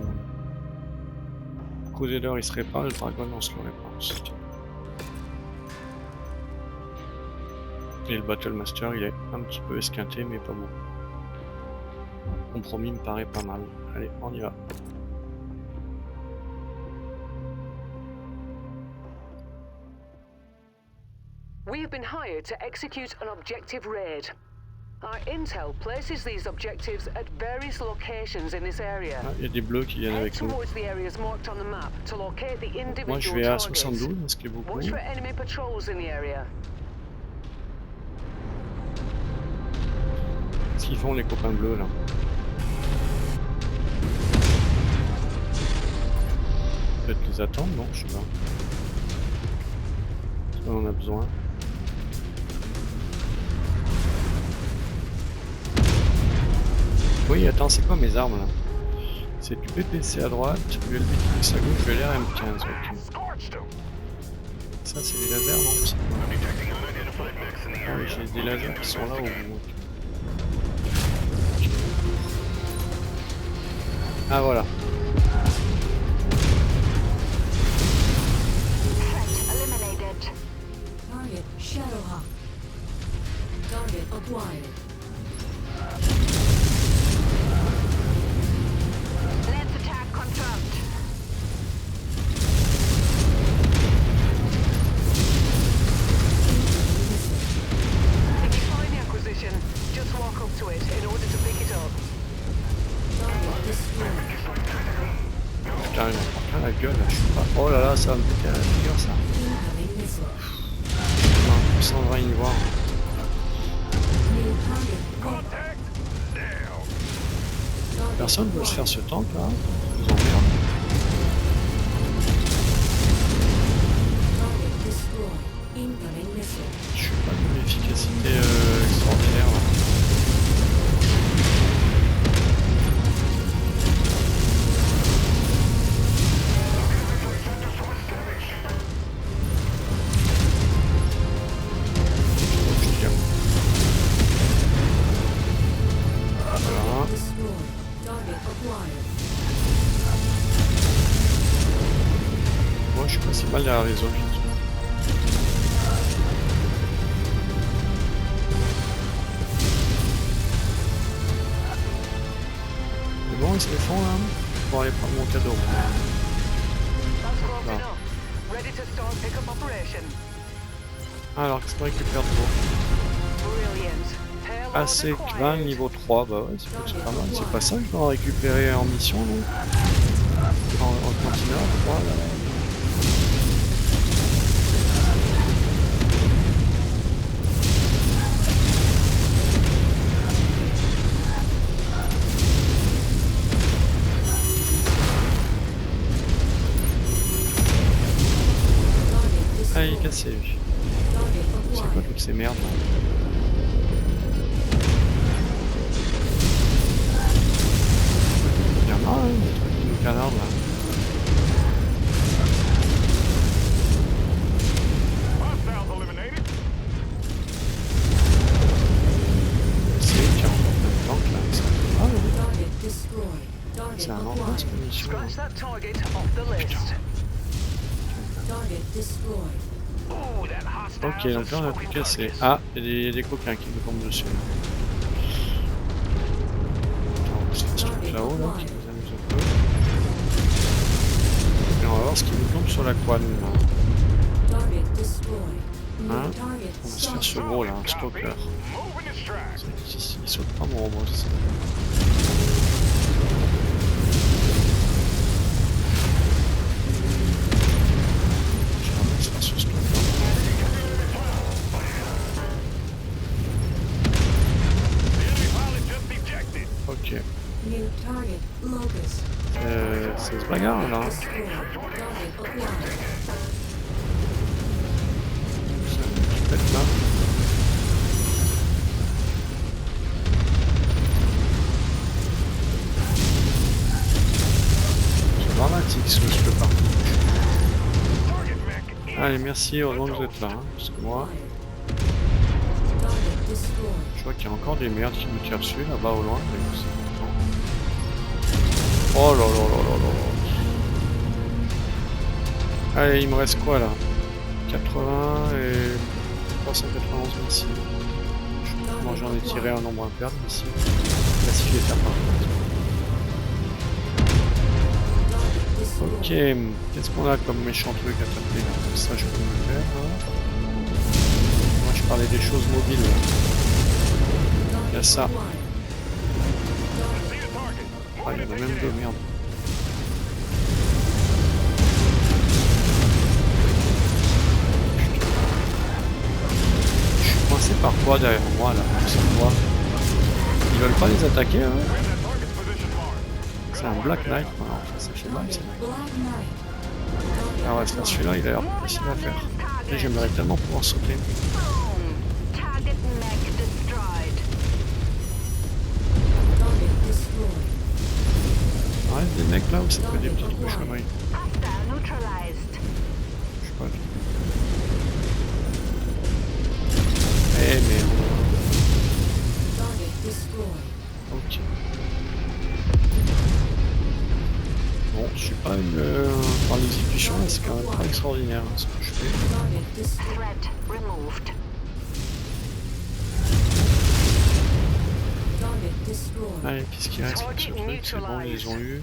Crusader il se répare, le Dragon on se le répare aussi. Et le Battle Master il est un petit peu esquinté mais pas beaucoup. Le compromis me paraît pas mal. Allez on y va. We have been hired to execute an objective raid. Our intel places these objectives at various locations in this area. Ah, il y a des bleus qui viennent Head avec nous. towards the areas marked on the map to locate the individual Moi je vais à targets. 72, ce qui est beaucoup. Watch for enemy patrols in the area. Qu'est-ce qu'ils font les copains bleus là? Peut-être les attendre, non? Je sais pas. Ça on en a besoin. Oui, attends, c'est quoi mes armes là? C'est du PPC à droite, du LBTX à gauche, de l'RM15. Ok. Ça, c'est des lasers, non? C'est pas... Ah oui, j'ai des lasers qui sont là au bout. Ah voilà. Target Shadowhawk. Target acquired. Lance attack confirmed. If you find the acquisition, just walk up to it in order to pick it up. Target destroyed. Putain, il m'en prend plein la gueule là, je sais pas. Oh là là, ça va me péter à la figure ça. Incoming missile. Non, 120 ivoires. New target. Contact now. Target Personne veut se faire ce tank là? Je vous emmerde. Target destroyed. Incoming missile. Je suis pas d'une efficacité extraordinaire là. Voilà. Destroyed. Target acquired. Moi je suis pas si mal derrière les autres. C'est bon, ils se les font là pour aller prendre mon cadeau. That's close No. enough. Ready to start pickup operation. Alors, qu'est-ce qu'on récupère de beau? Brilliant. Payload AC Kvan acquired. niveau 3, bah ouais, c'est pas mal. C'est pas ça que je dois récupérer en mission, non? En continent, je crois, là. Target Ah, il est destroyed. cassé, lui. Target C'est quoi acquired. toutes ces merdes là? Il y en a, hein, des trucs qui nous canardent là. Hostiles eliminated. C'est qui a encore plein de tanks là. Ah, ouais. Target destroyed. Target C'est un endroit acquired. cette mission. Scratch that target off the list. Target destroyed. Ooh, that hostile. Ok, donc là on a tout cassé. Ah, il y a des coquins qui nous tombent dessus. Attends, on va se faire ce truc là-haut là, qui nous amuse un peu. Et on va voir ce qui nous tombe sur la quad. Target destroyed. New Hein? target On va se faire ce gros là, un stalker. Moving his tracks. Il saute pas mon robot, c'est ça. Je vais vraiment se faire ce stalker. The enemy pilot just ejected. Ok. New target locus. Ça se bagarre là. Hein. Destroyed. Target acquired. Ça peut être là. C'est dramatique ce que je peux pas. Target mech. Allez, merci, heureusement que vous êtes là. Hein, parce que moi, Target destroyed. je vois qu'il y a encore des merdes qui me tirent dessus là-bas au loin. Mais c'est important. Oh là là là là là. Allez, il me reste quoi là? 80 et 391 missiles. Moi j'en ai tiré un nombre impair de missiles. Classifié par contre. Ok, qu'est-ce qu'on a comme méchant truc à taper là? Ça je peux me faire. Hein. Moi je parlais des choses mobiles. Là. Il y a ça. See the target. Ah, il y en a même deux, merde. Je suis coincé par quoi derrière moi là? C'est quoi? Ils veulent pas les attaquer hein? We have that target's position marked. C'est un Black Knight. Ah, enfin, ça fait mal. Target Black Knight. Ah ouais, celui-là il a l'air facile à faire. Et j'aimerais tellement pouvoir sauter. Target mech destroyed. Target destroyed. Ouais, des mecs là où ça fait des petites cochonneries. Hostile neutralized. Je sais pas. Eh merde. Target destroyed. Ok. Bon, je suis pas une. Par l'exécution là, c'est quand même pas extraordinaire hein, ce que je fais. Target destroyed. Threat removed. Target destroyed. Allez, qu'est-ce qui reste avec ce truc? C'est bon, ils les ont eu.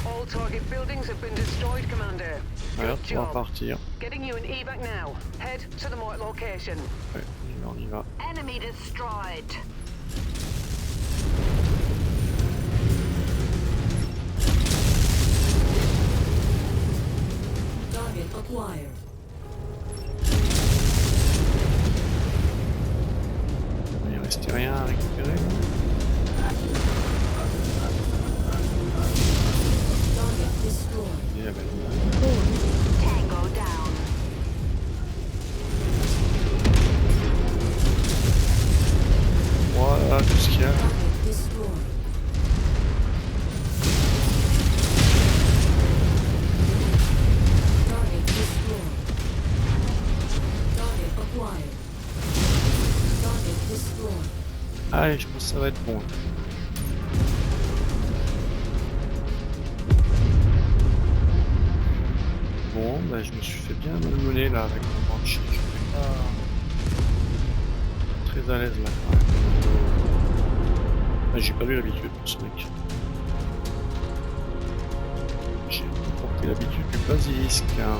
All target buildings have been destroyed, Commander. Voilà, Good on va job. partir. Getting you an evac now. Head to the marked location. Ouais, on y va. Enemy destroyed. Target acquired. Il restait rien à récupérer. Target destroyed. Et la belle. Tango down. Voilà tout ce qu'il y a. Target destroyed. Target destroyed. Target acquired. Target destroyed. Allez, je pense que ça va être bon. Bon, bah je me suis fait bien malmener là avec mon Banshee. Je suis pas très à l'aise là quand même. Ah, j'ai pas eu l'habitude pour ce mec. J'ai pris l'habitude du basilisk. Hein.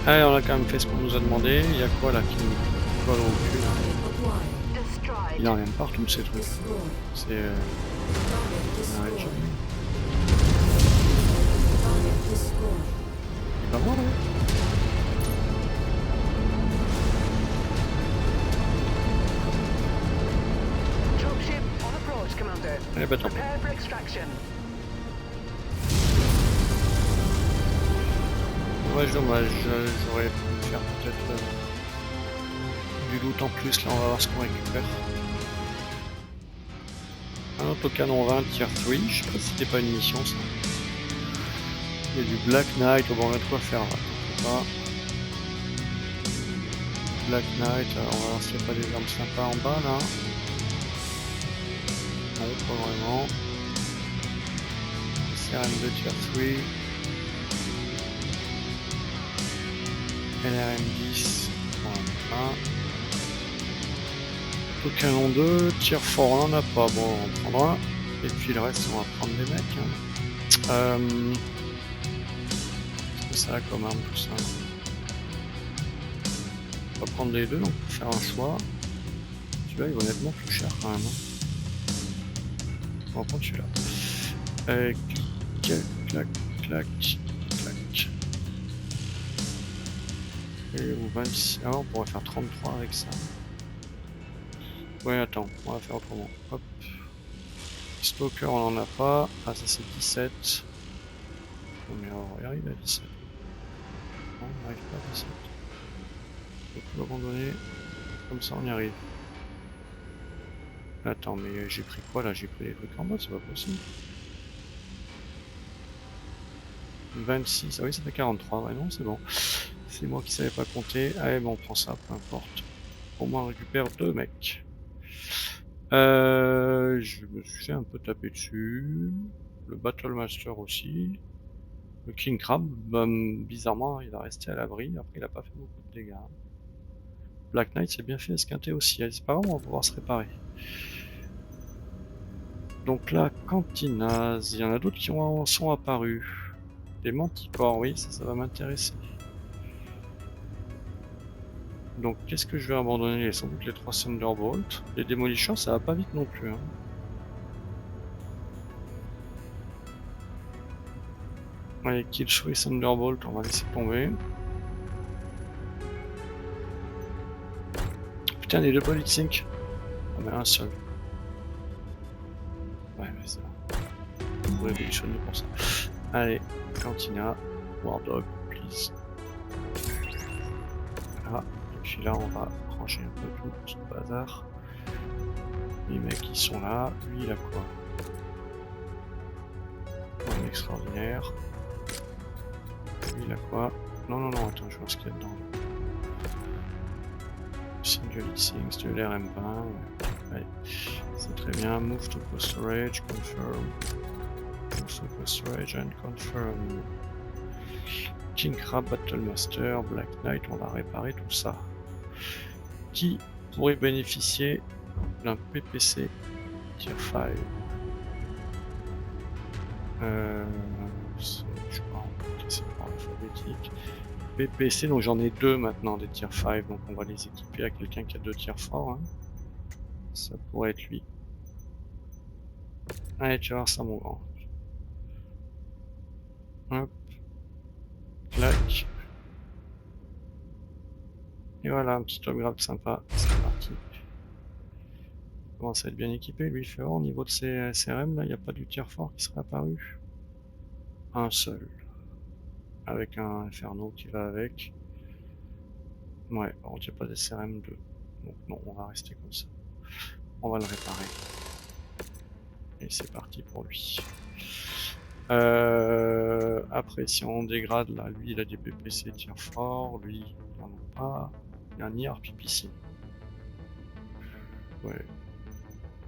Allez, on a quand même fait ce qu'on nous a demandé. Il y a quoi là qui nous vole au cul là? Target acquired. Destroyed. Il y en a même partout ces trucs. Destroyed. C'est. Target Arrête, destroyed. jamais. Target destroyed. Il va voir là. Dropship on approach, Commander. Eh ben tant pis. Prepare for extraction. Dommage, dommage. J'aurais pu faire peut-être du loot en plus. Là, on va voir ce qu'on récupère. Un autocanon 20 tier 3. Je sais pas si c'était pas une mission ça. Il y a du Black Knight. Oh, bon, on a de quoi faire là. Je sais pas. Black Knight. Alors, on va voir s'il n'y a pas des armes sympas en bas là. pas vraiment. CRM2 tier 3. LRM10. Voilà. Tout canon 2, tier 4 on en a pas, bon on en prendra. Et puis le reste on va prendre des mecs. Hein. Qu'est-ce que ça a comme arme tout ça? On va prendre les deux donc pour faire un choix. Celui-là il est honnêtement plus cher quand même. Hein. On va prendre celui-là. Clac, clac, clac, clac. Et ou 26. Ah on pourrait faire 33 avec ça. Ouais attends, on va faire autrement. Hop. Stalker on en a pas. Ah ça c'est 17. Mais on arrive à 17. Non, on n'arrive pas à 17. On peut abandonner. Comme ça on y arrive. Attends, mais j'ai pris quoi là? J'ai pris les trucs en mode, c'est pas possible. 26, ah oui ça fait 43, ouais non c'est bon. C'est moi qui savais pas compter. Allez bon on prend ça, peu importe. Au moins on récupère 2 mecs. Je me suis fait un peu taper dessus. Le Battle Master aussi. Le King Crab, bizarrement il a resté à l'abri, après il a pas fait beaucoup de dégâts. Black Knight s'est bien fait esquinter aussi, c'est pas grave, on va pouvoir se réparer. Donc là, Cantinas, il y en a d'autres qui sont apparus. Des manticores, oui, ça va m'intéresser. Donc qu'est-ce que je vais abandonner? Sans doute les 3 Thunderbolt. Les Demolishers, ça va pas vite non plus. Hein. Allez, Killshot et Thunderbolt, on va laisser tomber. Putain, les deux Bullet Sync. On met un seul. Ouais, mais ça. On pourrait évolutionner pour ça. Allez, Cantina, War Dog, please. Voilà. Et puis là, on va ranger un peu tout ce bazar. Les mecs qui sont là. Lui, il a quoi? Un extraordinaire. Lui, il a quoi? Non, non, non, attends, je vois ce qu'il y a dedans. Single X, de l'RM20. Allez, c'est très bien. Move to post storage, confirm. Move to post storage and confirm. King Crab, Battle Master, Black Knight, on va réparer tout ça. Qui pourrait bénéficier d'un PPC Tier 5? Je sais pas, c'est par alphabétique. PPC, donc j'en ai 2 maintenant des Tier 5, donc on va les équiper à quelqu'un qui a 2 tiers forts. Hein. Ça pourrait être lui. Allez, tu vas voir ça mon grand. Hop. Clac. Et voilà, un petit upgrade sympa, c'est parti. Il commence à être bien équipé, lui il fait au niveau de ses CRM, là il n'y a pas du tiers fort qui serait apparu. Un seul. Avec un Inferno qui va avec. Ouais, par contre il n'y a pas de CRM 2. Donc non, on va rester comme ça. On va le réparer. Et c'est parti pour lui. Après si on dégrade là, lui il a des PPC tiers fort, lui il n'en a pas. Il y a un IR PPC. Ouais.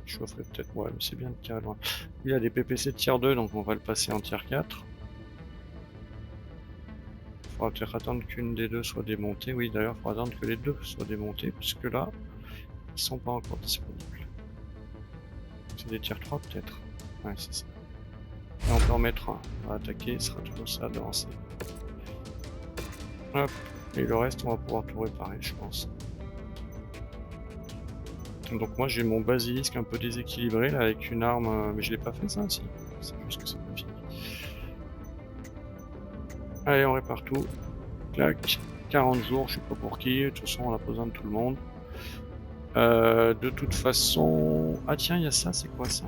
Je ferai peut-être, ouais, mais c'est bien de tirer loin. Lui il a des PPC de tier 2, donc on va le passer en tier 4. Il faudra peut-être attendre qu'une des deux soit démontée. Oui, d'ailleurs, il faudra attendre que les deux soient démontés, puisque là, ils sont pas encore disponibles. C'est des tiers 3 peut-être. Ouais, c'est ça. Et on peut en mettre un. On va attaquer, ce sera toujours ça d'avancer. Hop. Et le reste, on va pouvoir tout réparer, je pense. Donc moi j'ai mon basilisque un peu déséquilibré là avec une arme, mais je l'ai pas fait ça si. C'est juste que c'est pas fini. Allez, on répare tout. Clac. 40 jours, je sais pas pour qui, de toute façon on a besoin de tout le monde. De toute façon... Ah tiens, il y a ça, c'est quoi ça?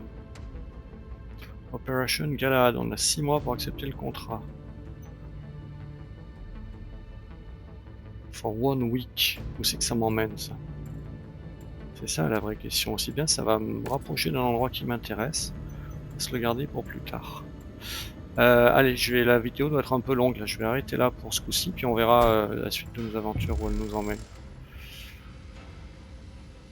Operation Galahad, on a 6 mois pour accepter le contrat. For 1 week, où c'est que ça m'emmène ça? C'est ça la vraie question. Aussi bien ça va me rapprocher d'un endroit qui m'intéresse, on va se le garder pour plus tard. Allez, la vidéo doit être un peu longue là, je vais arrêter là pour ce coup-ci, puis on verra la suite de nos aventures où elle nous emmène.